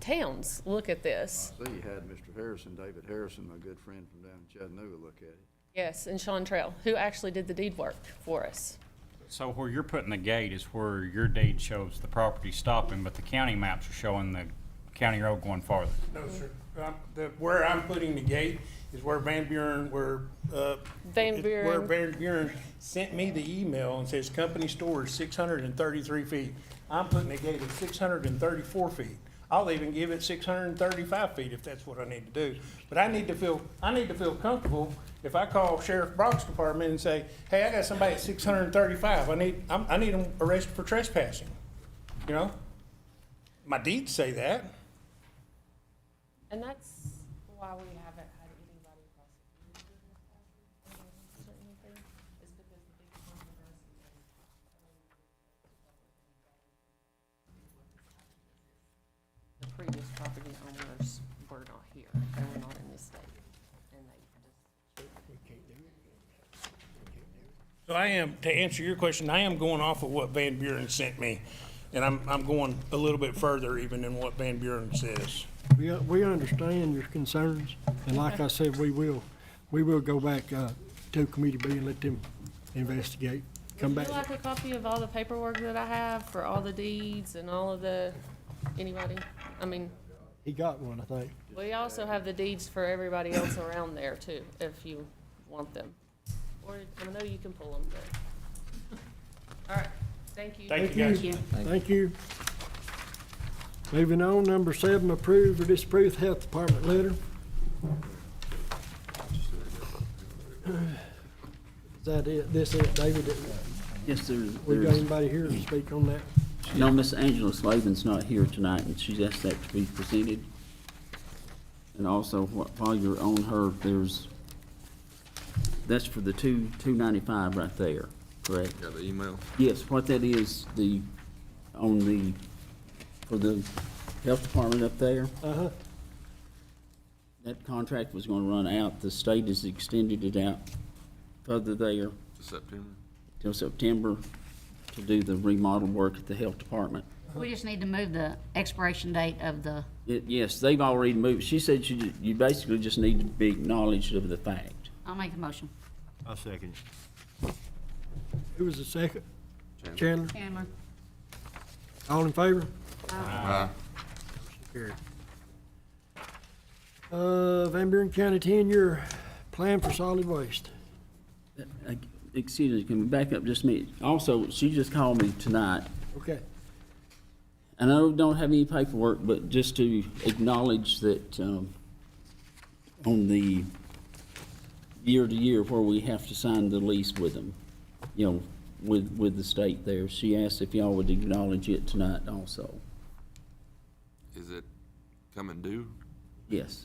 towns look at this. I see you had Mr. Harrison, David Harrison, my good friend from down in Chattanooga, look at it. Yes, and Sean Trail, who actually did the deed work for us. So where you're putting the gate is where your deed shows the property stopping, but the county maps are showing the county road going farther. no, sir. Where I'm putting the gate is where Van Buren sent me the email and says company store is 633 feet. I'm putting the gate at 634 feet. I'll even give it 635 feet if that's what I need to do. But I need to feel comfortable if I call Sheriff Brock's department and say, hey, I got somebody at 635. I need them arrested for trespassing. You know? My deeds say that. And that's why we haven't had anybody prosecuted for trespassing on certain things, is because the big controversy is the previous property owners were not here, they were not in this state, and they just. So I am, to answer your question, I am going off of what Van Buren sent me. And I'm going a little bit further even than what Van Buren says. We understand your concerns, and like I said, we will go back to Committee B and let them investigate. Come Would back. you like a copy of all the paperwork that I have for all the deeds and all of the, anybody? I mean, He got one, I think. we also have the deeds for everybody else around there too, if you want them. Or, I know you can pull them, but. All right, thank you. Thank you, guys. Thank you. Moving on, number 7, approve or disapprove Health Department letter. Is that it, this it, David? Yes, We got anybody here to speak on that? No, Miss Angela Slavin's not here tonight, and she's asked that to be presented. And also, while you're on her, that's for the 295 right there, correct? Got the email? Yes, what that is, for the health department up there, Uh-huh. that contract was gonna run out. The state has extended it out further there September. till September to do the remodel work at the health department. We just need to move the expiration date of the, Yes, they've already moved. She said you basically just need to be acknowledged of the fact. I'll make the motion. I'll second it. Who was the second? Chandler? Chandler. All in favor? Aye. Carried. Van Buren County 10-year plan for solid waste. Excuse me, can we back up just a minute? Also, she just called me tonight. Okay. I know we don't have any paperwork, but just to acknowledge that, on the year-to-year where we have to sign the lease with them, with the state there, she asked if y'all would acknowledge it tonight also. Is it coming due? Yes.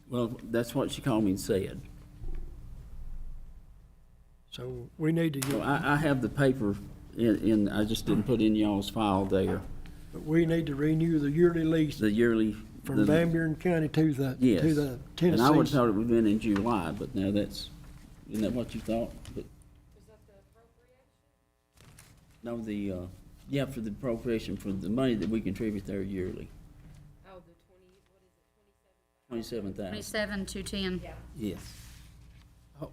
Well, that's what she called me and said. So we need to So get, I have the paper I just didn't put in y'all's file there, but we need to renew the yearly lease the yearly. from Van Buren County to the Yes. Tennessee. And I would've thought it would've been in July, but now isn't that what you thought? But Is that the appropriation? no, for the appropriation for the money that we contribute there yearly, Oh, the 27,000? 27,000. 27,210. Yeah. Yes. Oh,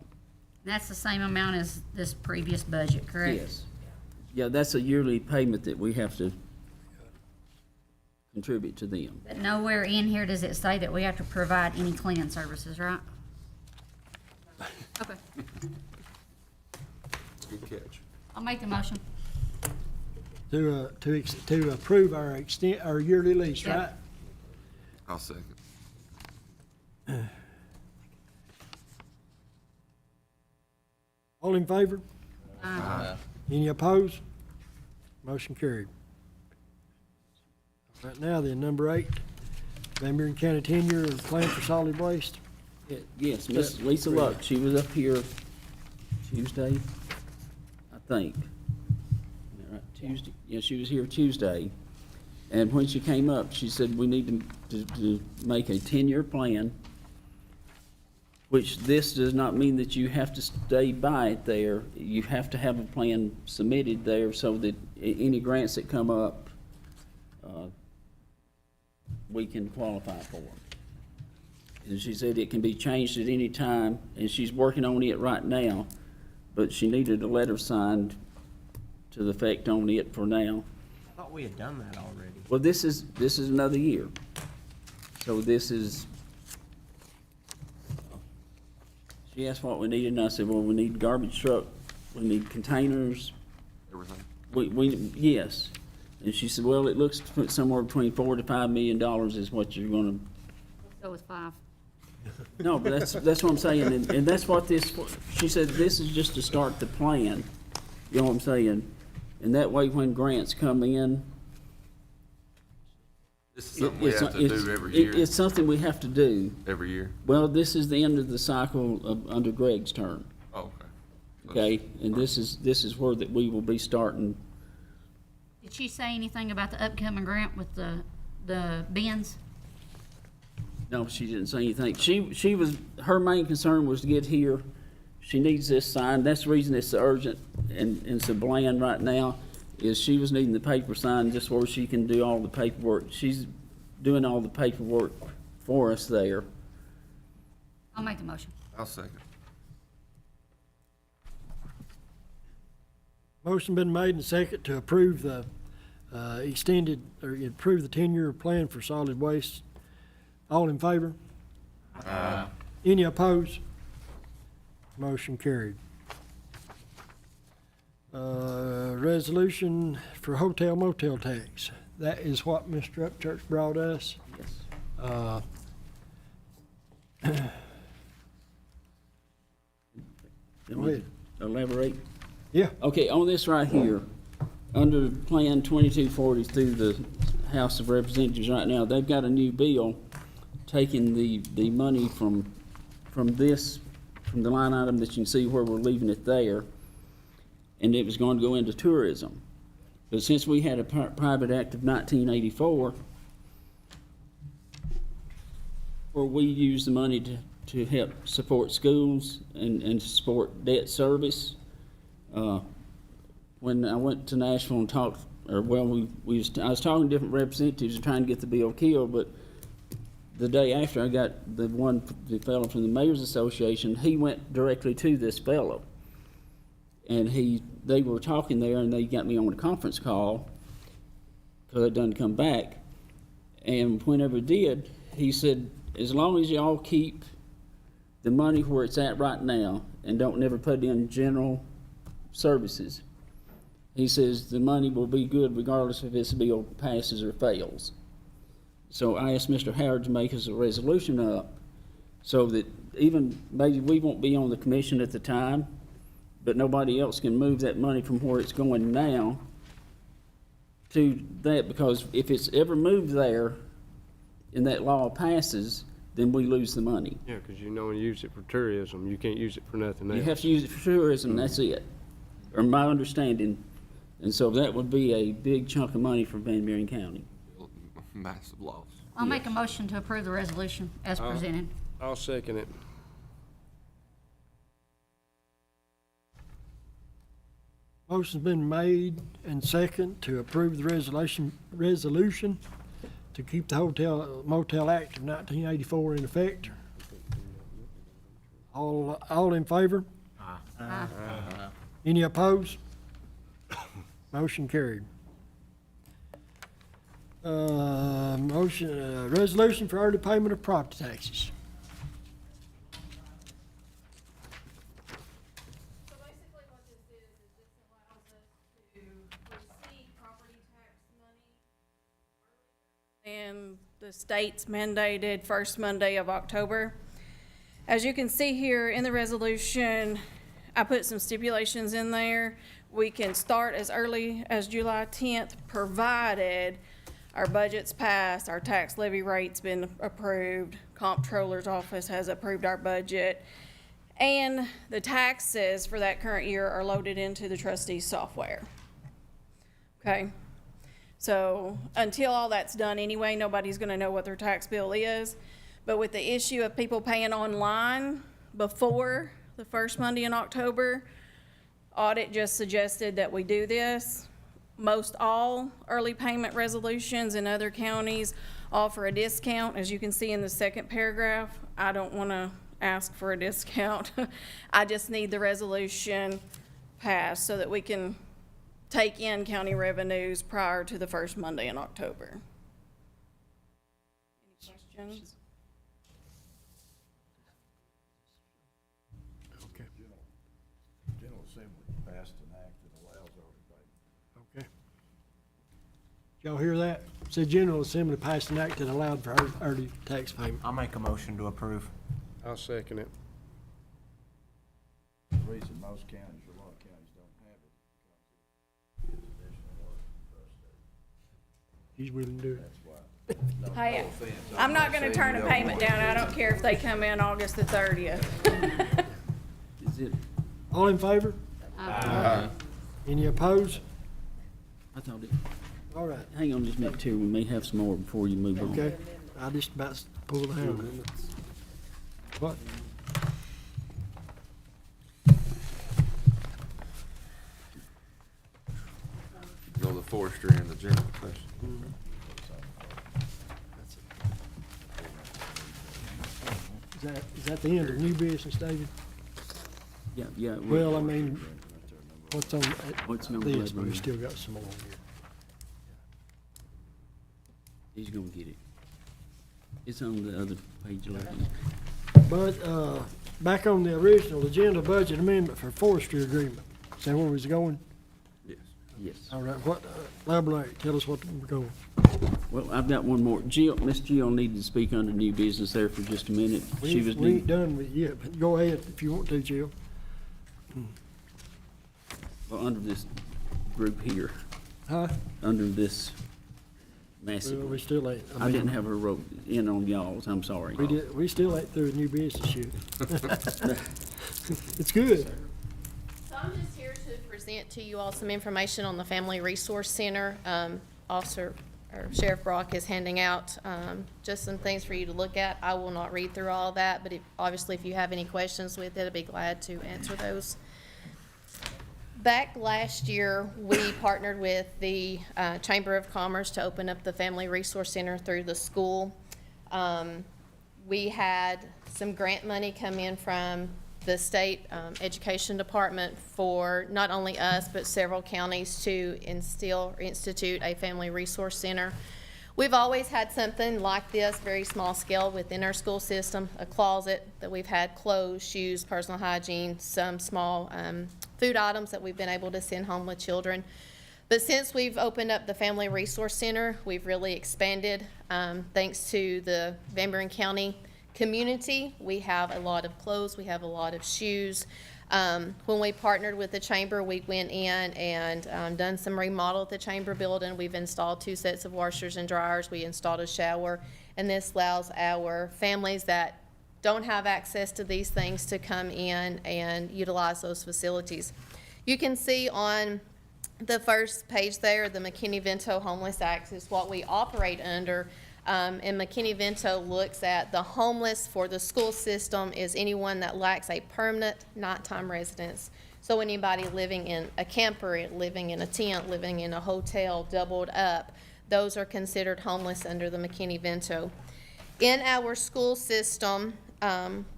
That's the same amount as this previous budget, correct? yes. Yeah, that's a yearly payment that we have to contribute to them. But nowhere in here does it say that we have to provide any cleaning services, right? Okay, Good catch. I'll make the motion. To approve our yearly lease, Yep. right? I'll second. All in favor? Aye. Any opposed? Motion carried. Right now, then, number 8, Van Buren County 10-year plan for solid waste. Yes, Miss Lisa Luck, she was up here Tuesday, I think. Is that right? Tuesday? Yeah, she was here Tuesday. And when she came up, she said we need to make a 10-year plan, which this does not mean that you have to stay by it there. You have to have a plan submitted there so that any grants that come up, we can qualify for. And she said it can be changed at any time, and she's working on it right now, but she needed a letter signed to the effect on it for now. I thought we had done that already. Well, this is another year. So this is, she asked what we needed, and I said, well, we need garbage truck, we need containers, Everything? yes. And she said, well, it looks somewhere between $4 to $5 million is what you're gonna, Let's go with 5. no, but that's what I'm saying, and that's what she said, this is just to start the plan, you know what I'm saying? And that way, when grants come in, This is something we have to do every year. it's something we have to do. Every year? Well, this is the end of the cycle under Greg's term, Oh, okay. okay? And this is where that we will be starting. Did she say anything about the upcoming grant with the bins? No, she didn't say anything. Her main concern was to get here. She needs this signed. That's the reason it's so urgent and so bland right now, is she was needing the paper signed just where she can do all the paperwork. She's doing all the paperwork for us there. I'll make the motion. I'll second. Motion been made and second to approve the approve the 10-year plan for solid waste. All in favor? Aye. Any opposed? Motion carried. Resolution for hotel motel tax. That is what Mr. Upchurch brought us. Yes. Go ahead. Elaborate. Yeah. Okay, on this right here, under Plan 2240 through the House of Representatives right now, they've got a new bill taking the money from the line item that you can see where we're leaving it there, and it was going to go into tourism. But since we had a private act of 1984, where we use the money to help support schools and support debt service, when I went to Nashville and talked, I was talking to different representatives and trying to get the bill killed, but the day after I got the fellow from the Mayor's Association, he went directly to this fellow. And they were talking there, and they got me on a conference call, because I'd done come back. And whenever it did, he said, as long as y'all keep the money where it's at right now and don't never put it in general services, he says the money will be good regardless if this bill passes or fails. So I asked Mr. Howard to make us a resolution up so that even maybe we won't be on the commission at the time, but nobody else can move that money from where it's going now to that, because if it's ever moved there and that law passes, then we lose the money. Yeah, because you know, when you use it for tourism, you can't use it for nothing else. You have to use it for tourism, that's it, or my understanding. And so that would be a big chunk of money for Van Buren County. Massive loss. I'll make a motion to approve the resolution as presented. I'll second it. Motion's been made and second to approve the resolution to keep the Motel Act of 1984 in effect. All in favor? Aye. Any opposed? Motion carried. Resolution for early payment of property taxes. So basically what this is this allows us to receive property tax money and the state's mandated first Monday of October. As you can see here in the resolution, I put some stipulations in there. We can start as early as July 10th, provided our budget's passed, our tax levy rate's been approved, comptroller's office has approved our budget, and the taxes for that current year are loaded into the trustees' software. Okay? So until all that's done anyway, nobody's gonna know what their tax bill is. But with the issue of people paying online before the first Monday in October, audit just suggested that we do this. Most all early payment resolutions in other counties offer a discount, as you can see in the second paragraph. I don't want to ask for a discount. I just need the resolution passed so that we can take in county revenues prior to the first Monday in October. Any questions? Okay. General Assembly passed an act that allows early payment. Okay. Y'all hear that? Said General Assembly passed an act that allowed for early tax payment. I'll make a motion to approve. I'll second it. The reason most counties, or a lot of counties don't have it, because it's additional work for us to. He's willing to do it. That's why. Hey, I'm not gonna turn a payment down. I don't care if they come in August the 30th. Is it? All in favor? Aye. Any opposed? I thought it. All right. Hang on just a minute, too. We may have some more before you move on. Okay. I just about pulled down. What? Go the forestry and the general question. Is that the end of new business, David? Yeah. Well, I mean, what's on What's number this, but 11? we still got some more here. He's gonna get it. It's on the other page 11. But, back on the original agenda, budget amendment for forestry agreement. Is that where we was going? Yes. Yes. All right, elaborate, tell us what we're going. Well, I've got one more. Miss Jill needed to speak under new business there for just a minute. She was We ain't done with it yet, but go ahead if you want to, Jill. well, under this group here. Huh? under this Well, massively? we still ain't. I didn't have her wrote in on y'all's, I'm sorry. We still ain't through a new business yet. It's good. So I'm just here to present to you all some information on the Family Resource Center. Sheriff Brock is handing out just some things for you to look at. I will not read through all of that, but obviously if you have any questions with it, I'd be glad to answer those. Back last year, we partnered with the Chamber of Commerce to open up the Family Resource Center through the school. We had some grant money come in from the state education department for not only us, but several counties to institute a family resource center. We've always had something like this, very small scale within our school system, a closet that we've had clothes, shoes, personal hygiene, some small food items that we've been able to send home with children. But since we've opened up the Family Resource Center, we've really expanded. Thanks to the Van Buren County community, we have a lot of clothes, we have a lot of shoes. When we partnered with the chamber, we went in and done some remodel at the chamber building. We've installed 2 sets of washers and dryers. We installed a shower, and this allows our families that don't have access to these things to come in and utilize those facilities. You can see on the first page there, the McKinney-Vento Homeless Act is what we operate under. And McKinney-Vento looks at the homeless for the school system is anyone that lacks a permanent nighttime residence. So anybody living in a camper, living in a tent, living in a hotel, doubled up, those are considered homeless under the McKinney-Vento. In our school system,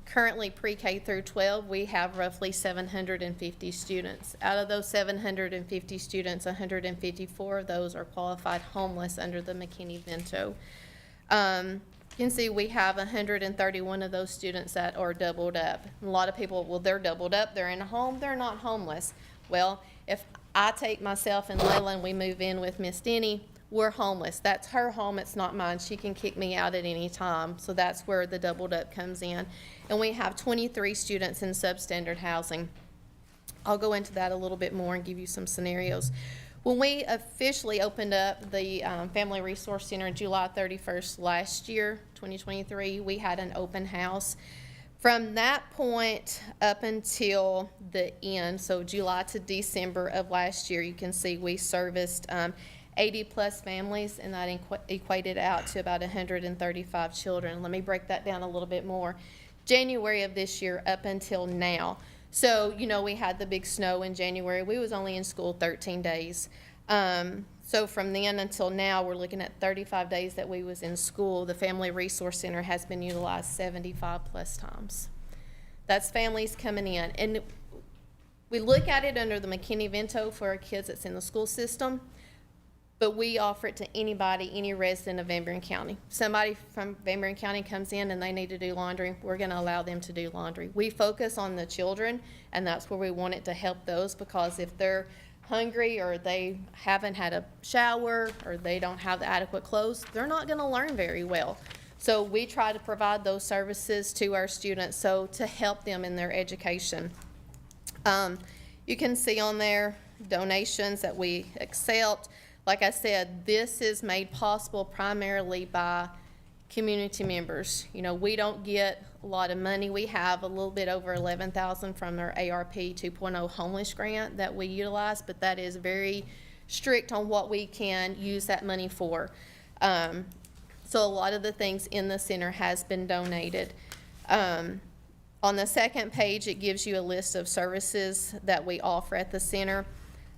currently pre-K through 12, we have roughly 750 students. Out of those 750 students, 154 of those are qualified homeless under the McKinney-Vento. You can see we have 131 of those students that are doubled up. A lot of people, well, they're doubled up, they're in a home, they're not homeless. Well, if I take myself and Layla and we move in with Miss Denny, we're homeless. That's her home, it's not mine. She can kick me out at any time. So that's where the doubled up comes in. And we have 23 students in substandard housing. I'll go into that a little bit more and give you some scenarios. When we officially opened up the Family Resource Center July 31st last year, 2023, we had an open house. From that point up until the end, so July to December of last year, you can see we serviced 80 plus families, and that equated out to about 135 children. Let me break that down a little bit more. January of this year up until now. So, you know, we had the big snow in January. We was only in school 13 days. So from then until now, we're looking at 35 days that we was in school. The Family Resource Center has been utilized 75 plus times. That's families coming in. And we look at it under the McKinney-Vento for our kids that's in the school system, but we offer it to anybody, any resident of Van Buren County. Somebody from Van Buren County comes in and they need to do laundry, we're gonna allow them to do laundry. We focus on the children, and that's where we want it to help those, because if they're hungry or they haven't had a shower or they don't have the adequate clothes, they're not gonna learn very well. So we try to provide those services to our students so to help them in their education. You can see on there donations that we accept. Like I said, this is made possible primarily by community members. You know, we don't get a lot of money. We have a little bit over $11,000 from our ARP 2.0 homeless grant that we utilize, but that is very strict on what we can use that money for. So a lot of the things in the center has been donated. On the second page, it gives you a list of services that we offer at the center.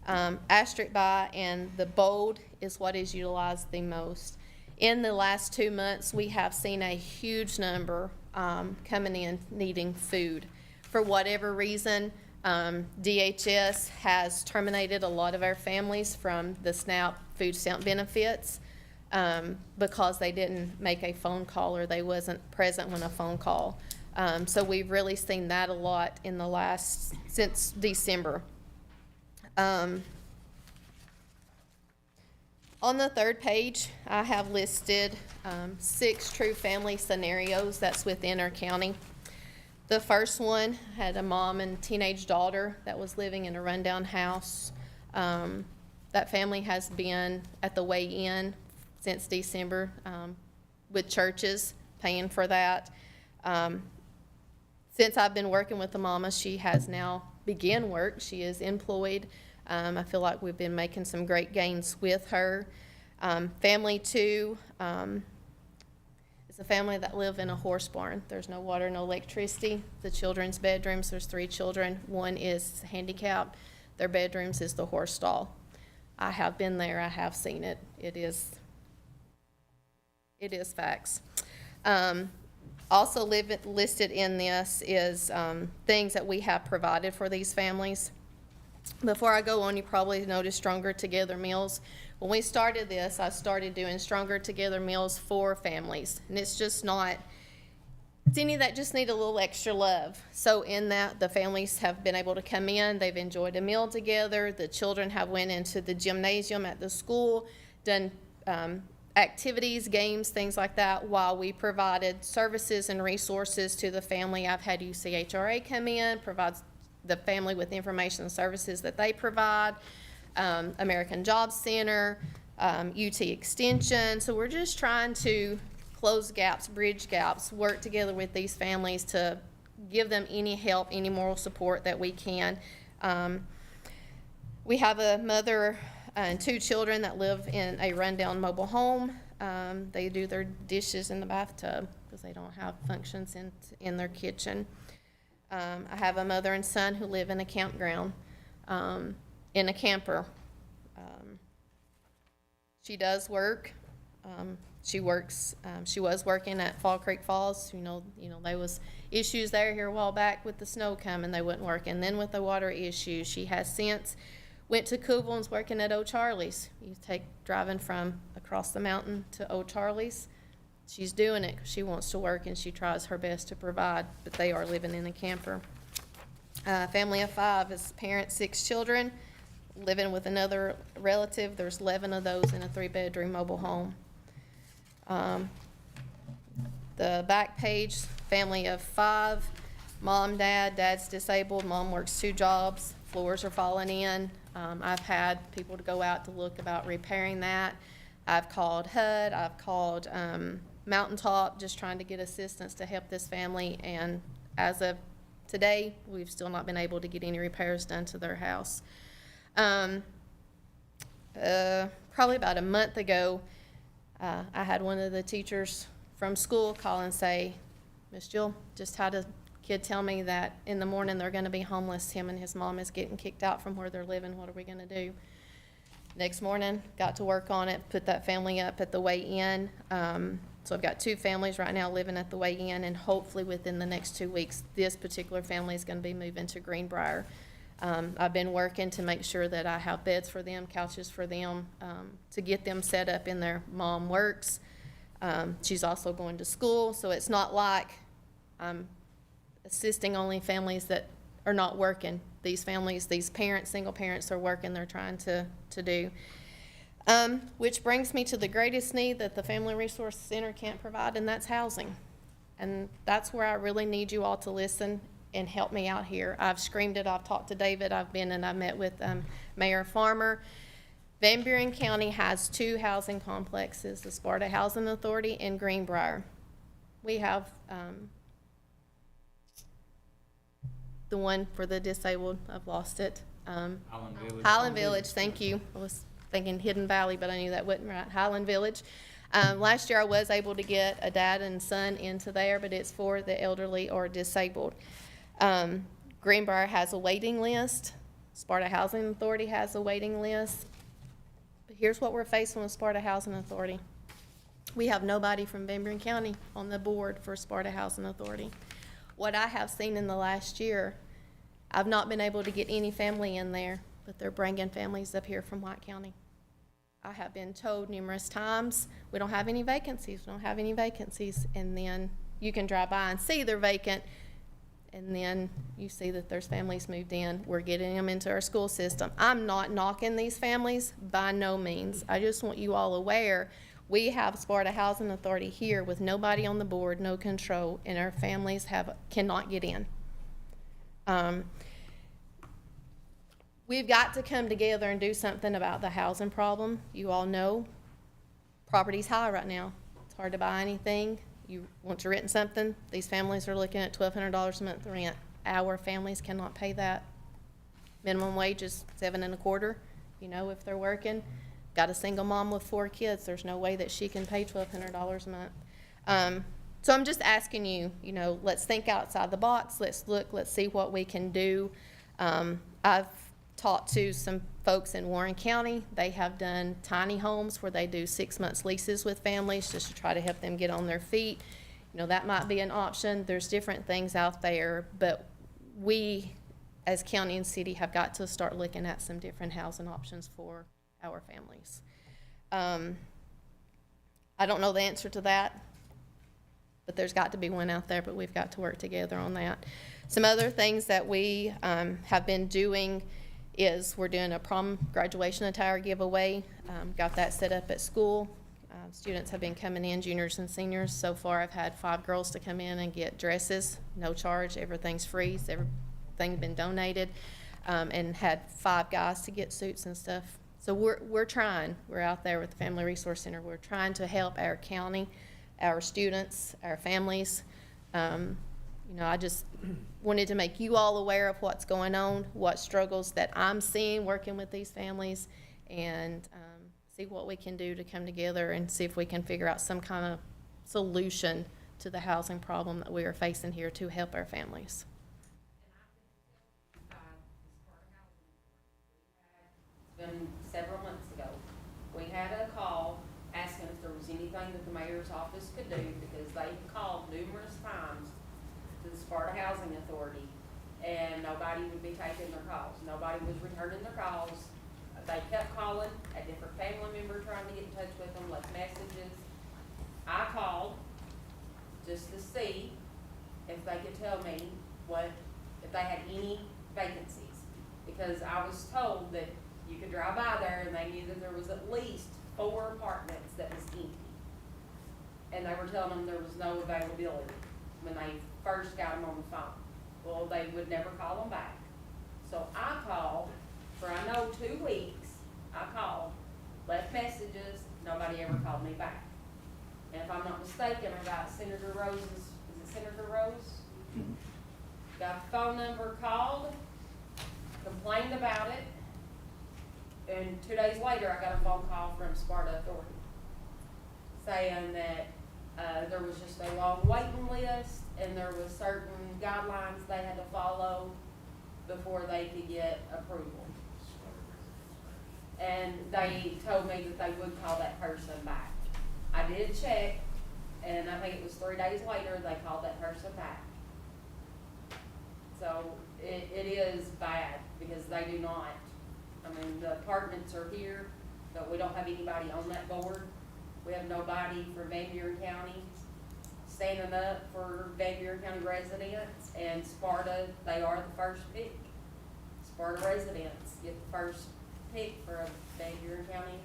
Asterisk by and the bold is what is utilized the most. In the last 2 months, we have seen a huge number coming in needing food. For whatever reason, DHS has terminated a lot of our families from the SNAP food stamp benefits because they didn't make a phone call or they wasn't present when a phone call. So we've really seen that a lot in the since December. On the third page, I have listed 6 true family scenarios that's within our county. The first one had a mom and teenage daughter that was living in a rundown house. That family has been at the weigh-in since December, with churches paying for that. Since I've been working with the mama, she has now begun work. She is employed. I feel like we've been making some great gains with her. Family two is a family that live in a horse barn. There's no water, no electricity. The children's bedrooms, there's 3 children. One is handicapped. Their bedrooms is the horse stall. I have been there. I have seen it. It is facts. Also listed in this is things that we have provided for these families. Before I go on, you probably noticed Stronger Together meals. When we started this, I started doing Stronger Together meals for families. And it's just not, it's any that just need a little extra love. So in that, the families have been able to come in, they've enjoyed a meal together, the children have went into the gymnasium at the school, done activities, games, things like that, while we provided services and resources to the family. I've had UCHRA come in, provide the family with information and services that they provide, American Job Center, UT Extension. So we're just trying to close gaps, bridge gaps, work together with these families to give them any help, any moral support that we can. We have a mother and 2 children that live in a rundown mobile home. They do their dishes in the bathtub because they don't have functions in their kitchen. I have a mother and son who live in a campground, in a camper. She does work. She was working at Fall Creek Falls. You know, there was issues here a while back with the snow coming, they wouldn't work. And then with the water issues, she has since went to Cookville and's working at O'Charlie's. You take driving from across the mountain to O'Charlie's. She's doing it because she wants to work and she tries her best to provide, but they are living in a camper. Family of 5 is parents, 6 children, living with another relative. There's 11 of those in a 3-bedroom mobile home. The back page, family of 5, mom, dad's disabled, mom works 2 jobs, floors are falling in. I've had people to go out to look about repairing that. I've called HUD, I've called Mountaintop, just trying to get assistance to help this family, and as of today, we've still not been able to get any repairs done to their house. Probably about a month ago, I had one of the teachers from school call and say, Miss Jill, just had a kid tell me that in the morning they're going to be homeless. Him and his mom is getting kicked out from where they're living. What are we going to do? Next morning, got to work on it, put that family up at the weigh-in. So I've got 2 families right now living at the weigh-in, and hopefully within the next 2 weeks, this particular family is going to be moving to Greenbrier. I've been working to make sure that I have beds for them, couches for them, to get them set up in their mom works. She's also going to school, so it's not like I'm assisting only families that are not working. These families, these parents, single parents are working, they're trying to do. Which brings me to the greatest need that the Family Resource Center can't provide, and that's housing. And that's where I really need you all to listen and help me out here. I've screamed it, I've talked to David, I've been and I met with Mayor Farmer. Van Buren County has 2 housing complexes, the Sparta Housing Authority and Greenbrier. We have the one for the disabled, I've lost it. Highland Village, thank you. I was thinking Hidden Valley, but I knew that wasn't right. Highland Village. Last year I was able to get a dad and son into there, but it's for the elderly or disabled. Greenbrier has a waiting list. Sparta Housing Authority has a waiting list. But here's what we're facing with Sparta Housing Authority. We have nobody from Van Buren County on the board for Sparta Housing Authority. What I have seen in the last year, I've not been able to get any family in there, but they're bringing families up here from White County. I have been told numerous times, we don't have any vacancies, and then you can drive by and see they're vacant, and then you see that there's families moved in. We're getting them into our school system. I'm not knocking these families, by no means. I just want you all aware, we have Sparta Housing Authority here with nobody on the board, no control, and our families cannot get in. we've got to come together and do something about the housing problem. You all know property's high right now. It's hard to buy anything. You want to rent something, these families are looking at $1,200 a month rent. Our families cannot pay that. Minimum wage is $7.25, you know, if they're working. Got a single mom with 4 kids, there's no way that she can pay $1,200 a month. So I'm just asking you, you know, let's think outside the box, let's look, let's see what we can do. I've talked to some folks in Warren County. They have done tiny homes where they do 6 months leases with families just to try to help them get on their feet. You know, that might be an option. There's different things out there, but we, as county and city, have got to start looking at some different housing options for our families. I don't know the answer to that, but there's got to be one out there, but we've got to work together on that. Some other things that we have been doing is we're doing a prom graduation attire giveaway. Got that set up at school. Students have been coming in, juniors and seniors. So far, I've had 5 girls to come in and get dresses, no charge, everything's free, everything's been donated, and had 5 guys to get suits and stuff. So we're trying. We're out there with the Family Resource Center. We're trying to help our county, our students, our families. You know, I just wanted to make you all aware of what's going on, what struggles that I'm seeing working with these families, and see what we can do to come together and see if we can figure out some kind of solution to the housing problem that we are facing here to help our families. Been several months ago, we had a call asking if there was anything that the mayor's office could do, because they called numerous times to the Sparta Housing Authority, and nobody would be taking their calls. Nobody was returning their calls. They kept calling, a different family member trying to get in touch with them, left messages. I called just to see if they could tell me if they had any vacancies, because I was told that you could drive by there and they knew that there was at least 4 apartments that was empty. And they were telling them there was no availability when they first got them on the phone. Well, they would never call them back. So I called for, I know, 2 weeks. I called, left messages, nobody ever called me back. And if I'm not mistaken, I got Senator Rose's, is it Senator Rose? Got the phone number, called, complained about it, and 2 days later, I got a phone call from Sparta Authority saying that there was just a long waiting list, and there was certain guidelines they had to follow before they could get approval. And they told me that they would call that person back. I did check, and I think it was 3 days later they called that person back. So it is bad, because they do not. I mean, the apartments are here, but we don't have anybody on that board. We have nobody for Van Buren County standing up for Van Buren County residents, and Sparta, they are the first pick. Sparta residents get the first pick for Van Buren County.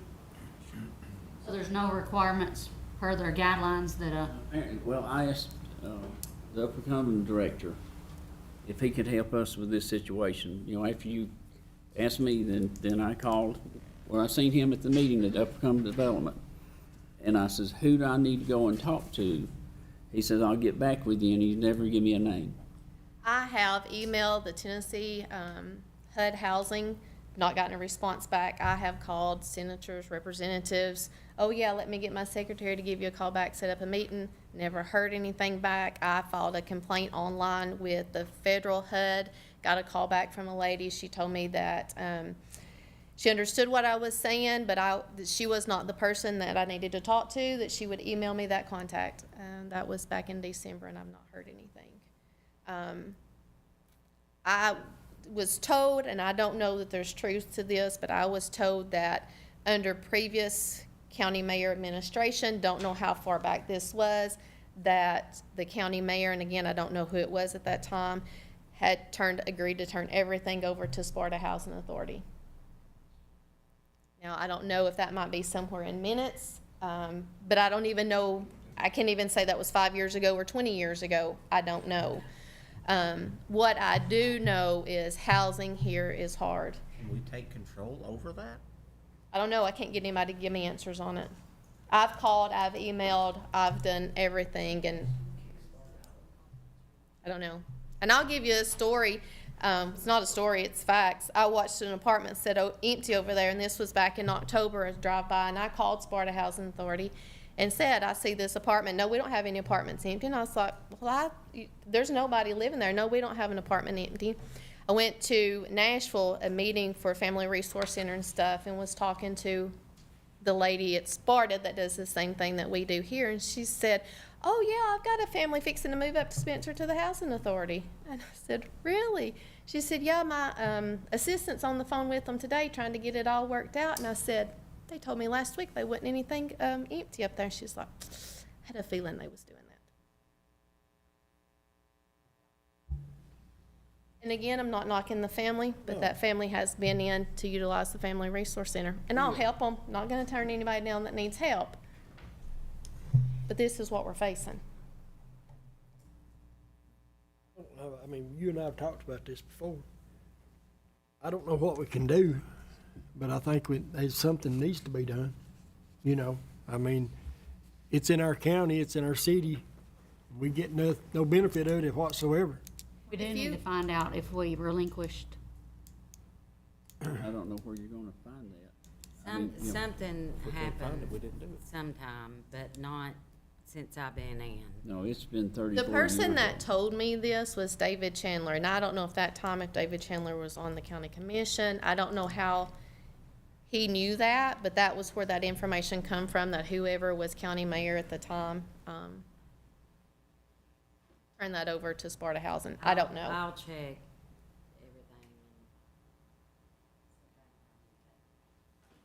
So there's no requirements per their guidelines that Well, I asked the Upper Cumberland director if he could help us with this situation. You know, after you asked me, then I called, well, I seen him at the meeting at Upper Cumberland Development. And I says, who do I need to go and talk to? He says, I'll get back with you, and he never give me a name. I have emailed the Tennessee HUD Housing, not gotten a response back. I have called senators, representatives. Oh yeah, let me get my secretary to give you a call back, set up a meeting. Never heard anything back. I filed a complaint online with the federal HUD. Got a call back from a lady. She told me that she understood what I was saying, but that she was not the person that I needed to talk to, that she would email me that contact. That was back in December, and I've not heard anything. I was told, and I don't know that there's truth to this, but I was told that under previous county mayor administration, don't know how far back this was, that the county mayor, and again, I don't know who it was at that time, had agreed to turn everything over to Sparta Housing Authority. Now, I don't know if that might be somewhere in minutes, but I don't even know, I can't even say that was 5 years ago or 20 years ago. I don't know. What I do know is housing here is hard. Can we take control over that? I don't know, I can't get anybody to give me answers on it. I've called, I've emailed, I've done everything, and I don't know. And I'll give you a story. It's not a story, it's facts. I watched an apartment sit empty over there, and this was back in October, a drive-by, and I called Sparta Housing Authority and said, I see this apartment. No, we don't have any apartments empty. And I was like, well, there's nobody living there. No, we don't have an apartment empty. I went to Nashville, a meeting for Family Resource Center and stuff, and was talking to the lady at Sparta that does the same thing that we do here. And she said, oh yeah, I've got a family fixing to move up to Spencer to the Housing Authority. And I said, really? She said, yeah, my assistant's on the phone with them today trying to get it all worked out. And I said, they told me last week they wasn't anything empty up there. She's like, I had a feeling they was doing that. And again, I'm not knocking the family, but that family has been in to utilize the Family Resource Center. And I'll help them. Not going to turn anybody down that needs help. But this is what we're facing. I mean, you and I have talked about this before. I don't know what we can do, but I think there's something needs to be done. You know, I mean, it's in our county, it's in our city. We get no benefit of it whatsoever. We do need to find out if we relinquished. I don't know where you're gonna find that. Something if we couldn't find happened it, we didn't do it. sometime, but not since I've been in. No, it's been 34 The years. person that told me this was David Chandler, and I don't know if David Chandler was on the county commission. I don't know how he knew that, but that was where that information come from, that whoever was county mayor at the time, turned that over to Sparta Housing. I don't know. I'll check everything.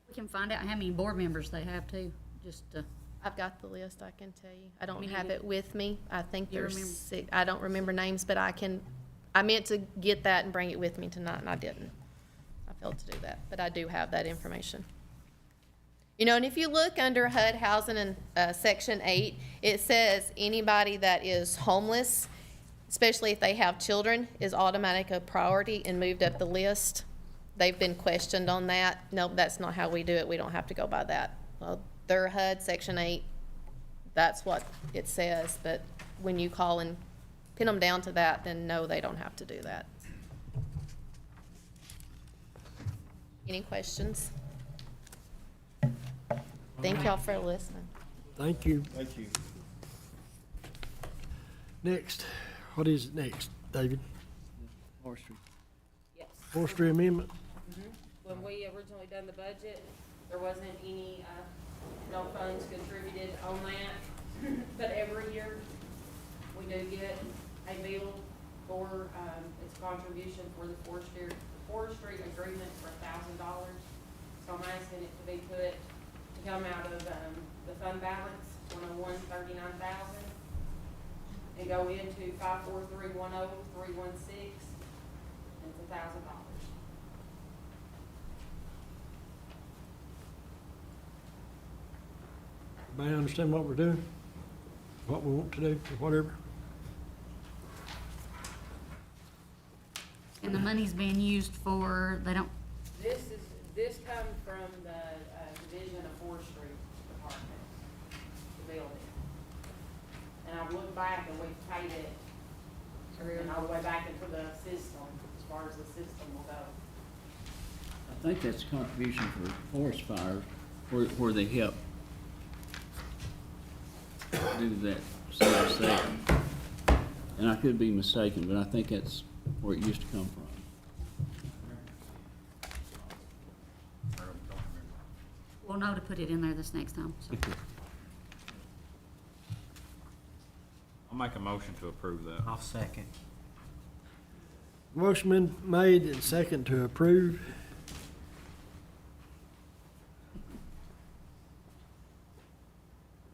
We can find out how many board members they have too, just I've got the list, I can tell you. I don't We have need it with me. I think You there's remember? 6. I don't remember names, but I meant to get that and bring it with me tonight, and I didn't. I failed to do that, but I do have that information. You know, and if you look under HUD Housing in Section 8, it says anybody that is homeless, especially if they have children, is automatic a priority and moved up the list. They've been questioned on that. Nope, that's not how we do it. We don't have to go by that. Well, their HUD Section 8, that's what it says, but when you call and pin them down to that, then no, they don't have to do that. Any questions? Thank y'all for listening. Thank you. Thank you. Next, what is it next, David? Forestry. Yes. Forestry amendment? When we originally done the budget, there wasn't any, no funds contributed on that. But every year, we do get a bill for, its contribution for the forestry agreement for $1,000. So I'm asking it to be put, to come out of, the fund balance, 101,39,000, and go into 54310,316, and it's $1,000. Everybody understand what we're doing? What we want to do, or whatever? and the money's being used for, they don't, This come from the, Division of Forestry Department, the building. And I've looked back and we've paid it, and all the way back into the system, as far as the system will go. I think that's a contribution for forest fires, where they help do that, so to say. And I could be mistaken, but I think that's where it used to come from. we'll know to put it in there this next time, so. I'll make a motion to approve that. I'll second. Motion been made and second to approve.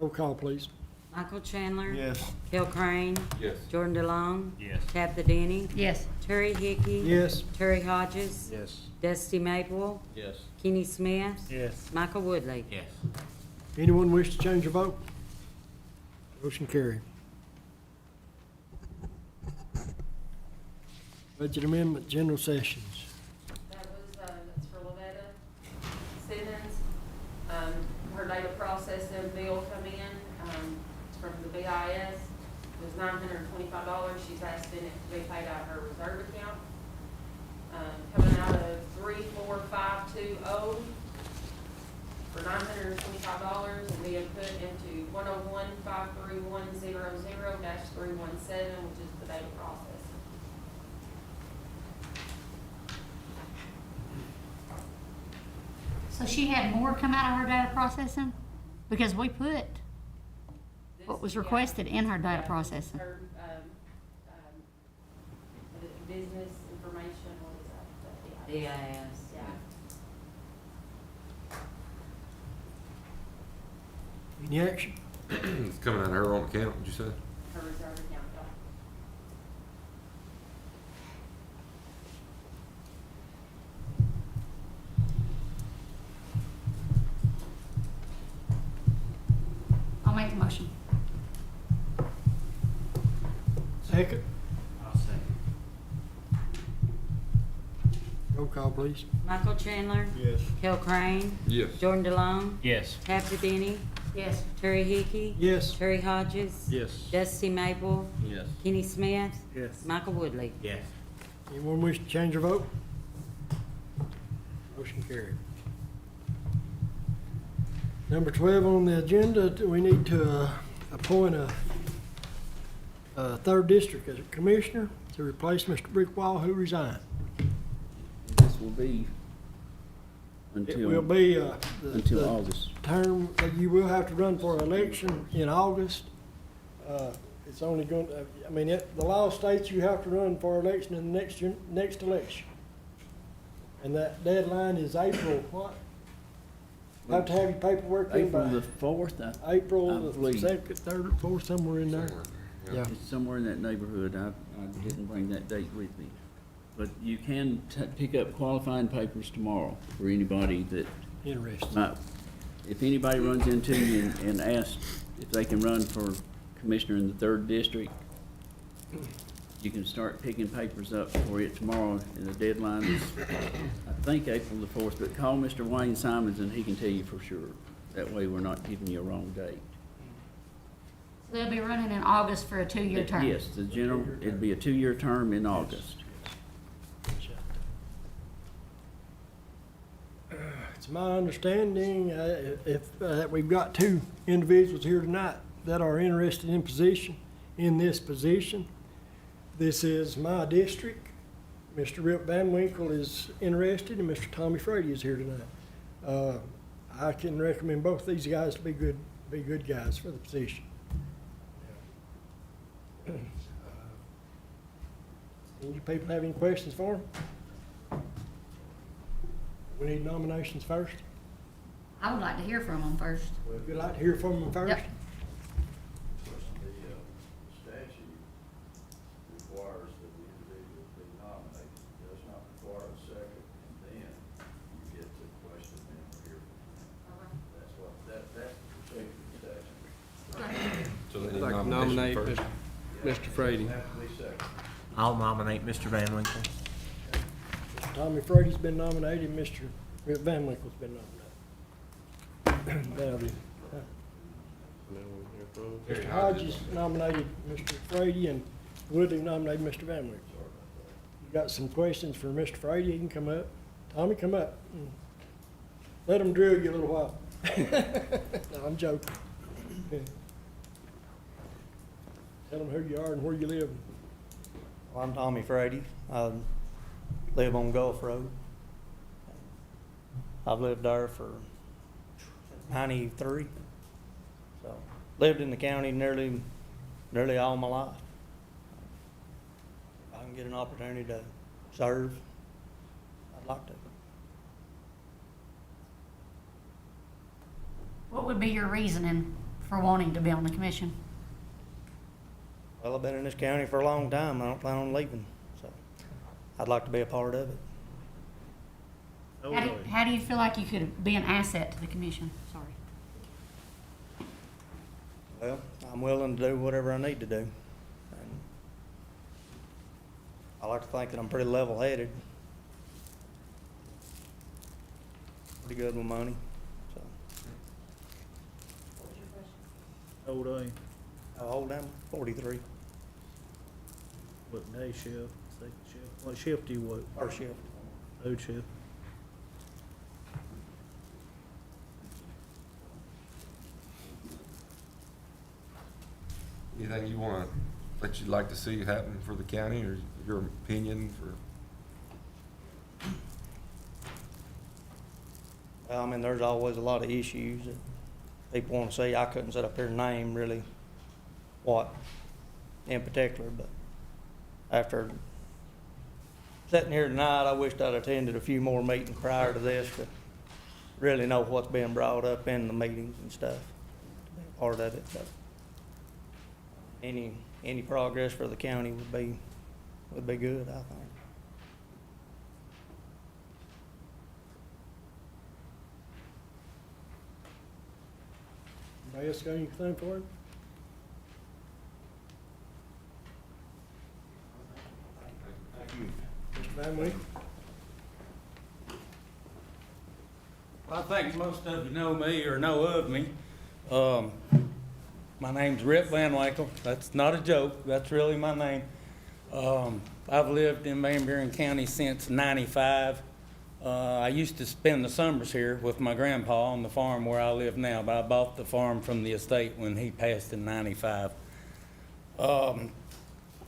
Roll call, please. Michael Chandler. Yes. Hill Crane. Yes. Jordan DeLong. Yes. Tabitha Denny. Yes. Terry Hickey. Yes. Terry Hodges. Yes. Dusty Maple. Yes. Kenny Smith. Yes. Michael Woodley. Yes. Anyone wish to change your vote? Motion carried. Budget amendment, general sessions. That was, that's for Lavetta Simmons. Her data processing bill come in, it's from the BIS. It was $925. She's asking it to be paid out of her reserve account. Coming out of 34520 for $925 and being put into 101-53100-317, which is the data processing. So she had more come out of her data processing? Because we put what was requested in her data processing. Her, business information, what is that? DIS. Yeah. Any action? It's coming out of her own account, would you say? Her reserve account, yeah. I'll make the motion. Second. I'll second. Roll call, please. Michael Chandler. Yes. Kel Crane. Yes. Jordan DeLong. Yes. Kathy Denny. Yes. Terry Hickey. Yes. Terry Hodges. Yes. Dusty Maple. Yes. Kenny Smith. Yes. Michael Woodley. Yes. Anyone wish to change their vote? Motion carried. Number 12 on the agenda, we need to appoint a third district as a commissioner to replace Mr. Brickwall, who resigned. This will be It until. will be, Until the August. term, you will have to run for election in August. It's only going, I mean, the law states you have to run for election in the next election. And that deadline is April what? Have to have your paperwork in April by the 4th, I April the believe. 2nd, 3rd, 4th, somewhere in there. Yeah. It's somewhere in that neighborhood. I didn't bring that date with me. But you can pick up qualifying papers tomorrow for anybody that Interesting. might, if anybody runs into you and asks if they can run for commissioner in the 3rd district, you can start picking papers up for it tomorrow, and the deadline is, I think, April the 4th, but call Mr. Wayne Simons and he can tell you for sure. That way we're not giving you a wrong date. They'll be running in August for a 2-year term. Yes, the general, it'd be a 2-year term in August. It's my understanding, that we've got 2 individuals here tonight that are interested in this position. This is my district. Mr. Rip Van Winkle is interested, and Mr. Tommy Frady is here tonight. I can recommend both these guys to be good guys for the position. Any you people have any questions for him? We need nominations first. I would like to hear from them first. Well, if you'd like to hear from them first. Yep. The statute requires that the individual be nominated, it does not require a second, and then you get to question them or hear from them. That's what, that's the procedure of the statute. So they I'd need like to nomination nominate first. Mr. Frady. Have to be second. I'll nominate Mr. Van Winkle. Mr. Tommy Frady's been nominated, Mr. Rip Van Winkle's been nominated. Now, Mr. Hodges nominated Mr. Frady, and Woodley nominated Mr. Van Winkle. You got some questions for Mr. Frady, he can come up. Tommy, come up. Let him drill you a little while. No, I'm joking. Tell them who you are and where you live. Well, I'm Tommy Frady. I live on Gulf Road. I've lived there for 93. So, lived in the county nearly all my life. If I can get an opportunity to serve, I'd like to. What would be your reasoning for wanting to be on the commission? Well, I've been in this county for a long time. I don't plan on leaving, so I'd like to be a part of it. How do you feel like you could be an asset to the commission? Sorry. Well, I'm willing to do whatever I need to do. And I like to think that I'm pretty level-headed. Pretty good with money, so. How old are you? How old am I? 43, What day shift, second shift? What shift do you work? first shift. Third shift. Anything you want, that you'd like to see happen for the county, or your opinion for? Well, I mean, there's always a lot of issues that people want to see. I couldn't sit up here and name really what in particular, but after sitting here tonight, I wished I'd attended a few more meetings prior to this to really know what's being brought up in the meetings and stuff, to be a part of it, but any progress for the county would be good, I think. Anybody else got anything for him? Mr. Van Winkle? Well, I think most of you know me or know of me. My name's Rip Van Winkle. That's not a joke. That's really my name. I've lived in Van Buren County since '95. I used to spend the summers here with my grandpa on the farm where I live now, but I bought the farm from the estate when he passed in '95.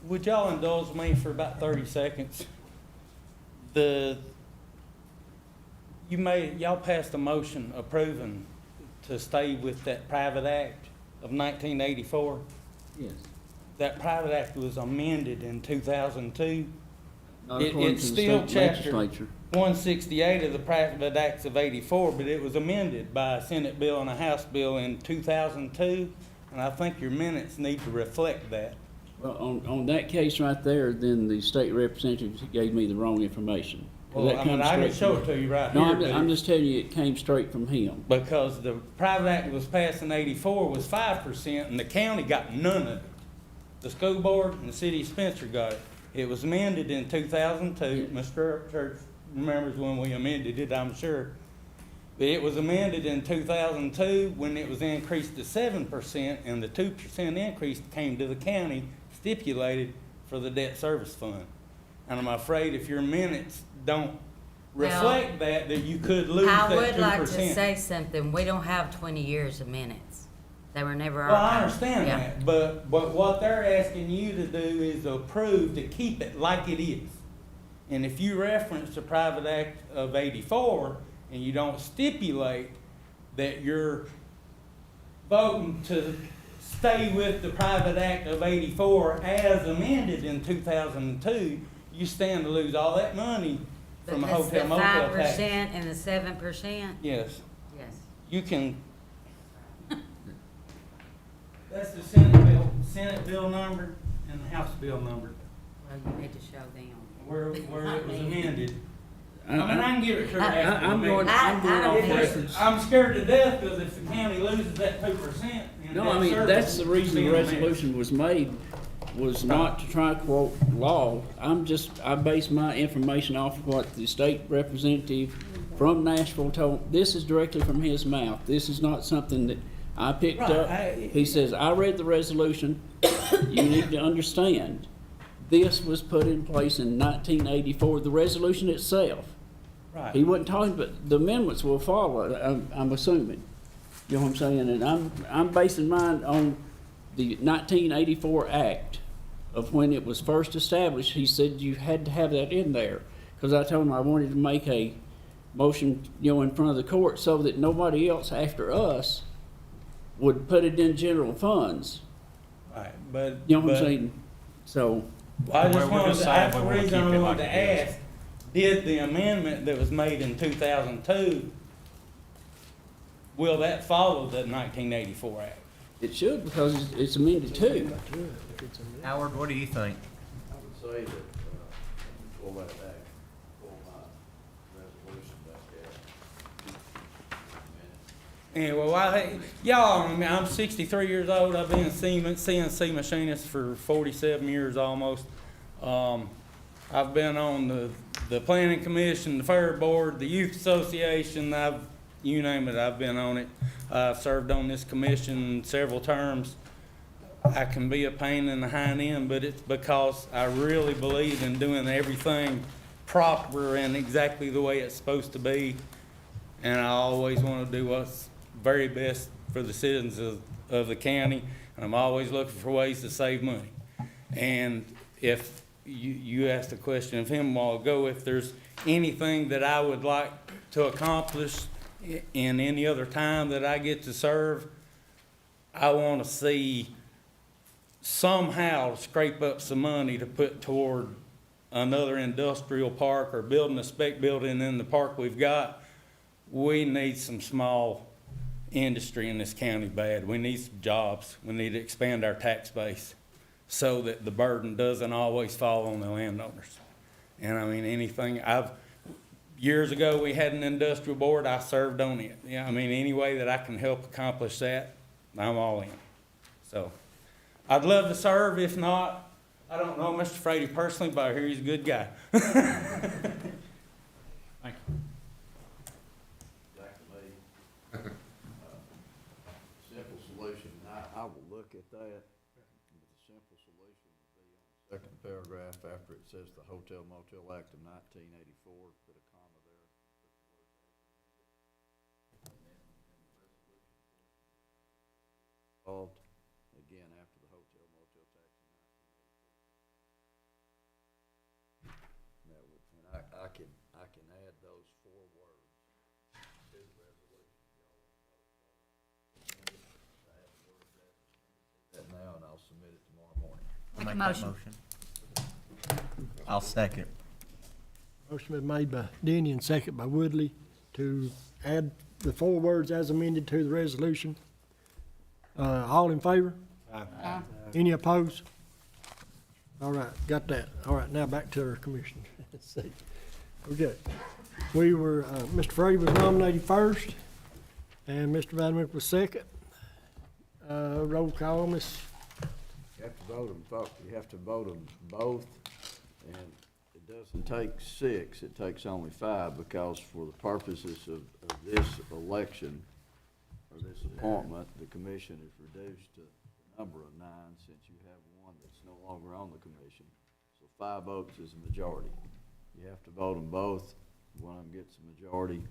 Would y'all indulge me for about 30 seconds? Y'all passed a motion approving to stay with that private act of 1984. Yes. That private act was amended in 2002. Not according It's to the still state chapter legislature. 168 of the private acts of 84, but it was amended by a Senate bill and a House bill in 2002, and I think your minutes need to reflect that. Well, on that case right there, then the state representative gave me the wrong information. Well, That I mean, comes I can straight show from- it to you right No, here. I'm just telling you, it came straight from him. Because the private act that was passed in '84 was 5%, and the county got none of it. The school board and the city of Spencer got it. It was amended in 2002. Mr. Church remembers when we amended it, I'm sure. But it was amended in 2002 when it was increased to 7%, and the 2% increase came to the county stipulated for the debt service fund. And I'm afraid if your minutes don't reflect that you could lose that 2%. I would like to say something. We don't have 20 years of minutes. They were never archived. Well, I understand Yeah. that, but what they're asking you to do is approve to keep it like it is. And if you reference the private act of '84 and you don't stipulate that you're voting to stay with the private act of '84 as amended in 2002, you stand to lose all that money from a Because hotel the motel 5% tax. and the 7%? Yes. Yes. You can. That's the Senate bill number and the House bill number, Well, you need to show them. where it was amended. I mean, I- I can give it to her after the I'm meeting. going I don't off think- records. I'm scared to death, because if the county loses that 2%. in No, debt I mean, service, that's the reason the being amended. resolution was made, was not to try to quote law. I base my information off of what the state representative from Nashville told. This is directly from his mouth. This is not something that I picked Right, up. He says, I read the resolution. You need to understand, this was put in place in 1984, the resolution itself. Right. He wasn't talking, but the amendments will follow, I'm assuming. You know what I'm saying? And I'm basing mine on the 1984 Act of when it was first established. He said you had to have that in there. Because I told him I wanted to make a motion, in front of the court so that nobody else after us would put it in general funds. Right, but. You know what I'm but- saying? So, I Well, just we're wanted just to, saying that's we the wanna reason keep I it wanted like to it is. ask, did the amendment that was made in 2002, will that follow the 1984 Act? it should, because it's amended too. Howard, what do you think? I would say that, pull that back, pull my resolution back out. And well, y'all, I mean, I'm 63 years old. I've been a CNC machinist for 47 years almost. I've been on the planning commission, the fair board, the youth association, you name it, I've been on it. I've served on this commission several terms. I can be a pain in the hind end, but it's because I really believe in doing everything proper and exactly the way it's supposed to be. And I always want to do what's very best for the citizens of the county. And I'm always looking for ways to save money. And if you asked a question of him a while ago, if there's anything that I would like to accomplish in any other time that I get to serve, I want to see somehow scrape up some money to put toward another industrial park or building a spec building in the park we've got. We need some small industry in this county bad. We need some jobs. We need to expand our tax base so that the burden doesn't always fall on the landowners. And I mean, years ago we had an industrial board, I served on it. Yeah, I mean, any way that I can help accomplish that, I'm all in. So I'd love to serve. If not, I don't know Mr. Frady personally, but I hear he's a good guy. Thank you. Simple solution, I will look at that, but the simple solution would be on the second paragraph after it says the Hotel Motel Act of 1984, put a comma there. And then in the resolution involved, again, after the Hotel Motel Tax of 1984. That would, and I can add those 4 words to the resolution. That now, and I'll submit it tomorrow morning. Make a motion. I'll second. Motion been made by Denny and second by Woodley to add the 4 words as amended to the resolution. All in favor? Aye. Any opposed? All right, got that. All right, now back to our commission. Let's see. Okay. We were, Mr. Frady was nominated first, and Mr. Van Winkle was second. Roll call, Miss. You have to vote them, you have to vote them both, and it doesn't take 6, it takes only 5, because for the purposes of this election, or this appointment, the commission is reduced to the number of 9, since you have one that's no longer on the commission. So 5 votes is a majority. You have to vote them both. One of them gets a majority,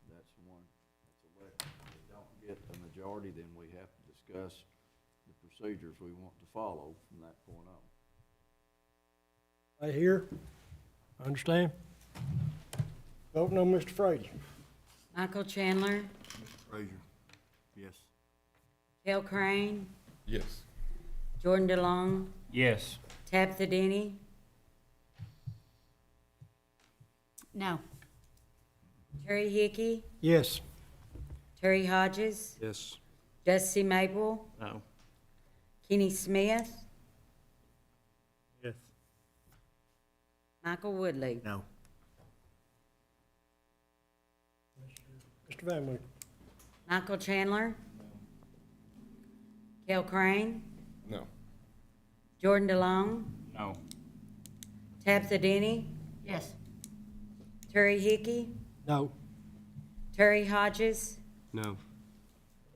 that's one that's elected. If they don't get a majority, then we have to discuss the procedures we want to follow from that point on. Right here. Understand? Voting on Mr. Frady. Michael Chandler, Mr. Frazier? Yes. Kel Crane, Yes. Jordan DeLong, Yes. Tabitha Denny, No. Terry Hickey, Yes. Terry Hodges, Yes. Dusty Maple, No. Kenny Smith, Yes. Michael Woodley. No. Mr. Van Winkle. Michael Chandler, Kel Crane, No. Jordan DeLong, No. Tabitha Denny, Yes. Terry Hickey, No. Terry Hodges, No.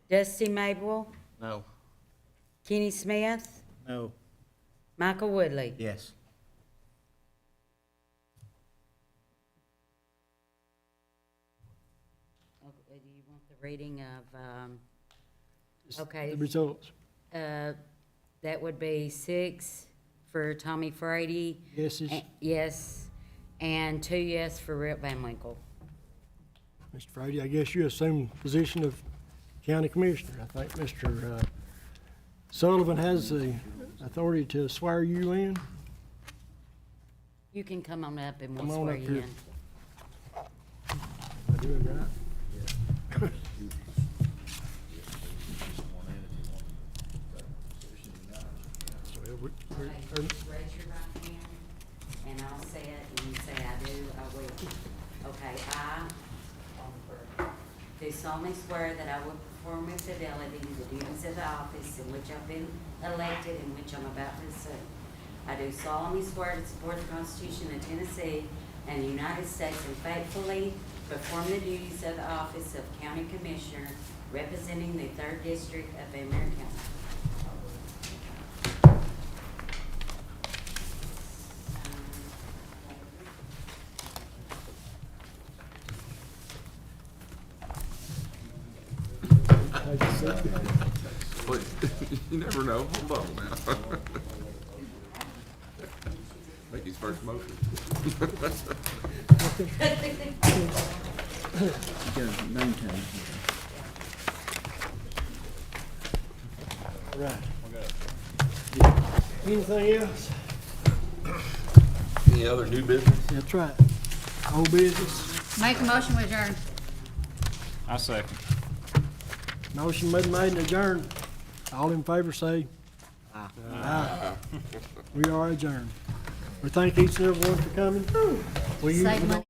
Dusty Maple, No. Kenny Smith, No. Michael Woodley. Yes. Okay, do you want the reading of, okay. The results. That would be 6 for Tommy Frady. Yeses. Yes, and 2 yes for Rip Van Winkle. Mr. Frady, I guess you assume the position of county commissioner. I think Mr. Sullivan has the authority to swear you in. You can come on up and Come we'll on swear up you here. in. Am I doing right? Well, Okay, raise your right hand, and I'll say it, and you say I do, I will. Okay, I do solemnly swear that I will perform with fidelity the duties of the office in which I've been elected and which I'm about to assume. I do solemnly swear to support the Constitution of Tennessee and the United States and faithfully perform the duties of the office of County Commissioner representing the 3rd District of Van Buren County. But you never know. Hold on now. Make his first motion. Right. Anything else? Any other new business? That's right. Old business. Make a motion with adjourn. I second. Motion made and adjourned. All in favor say aye. Aye. We are adjourned. We thank each and every one for coming. We Save usually money. don't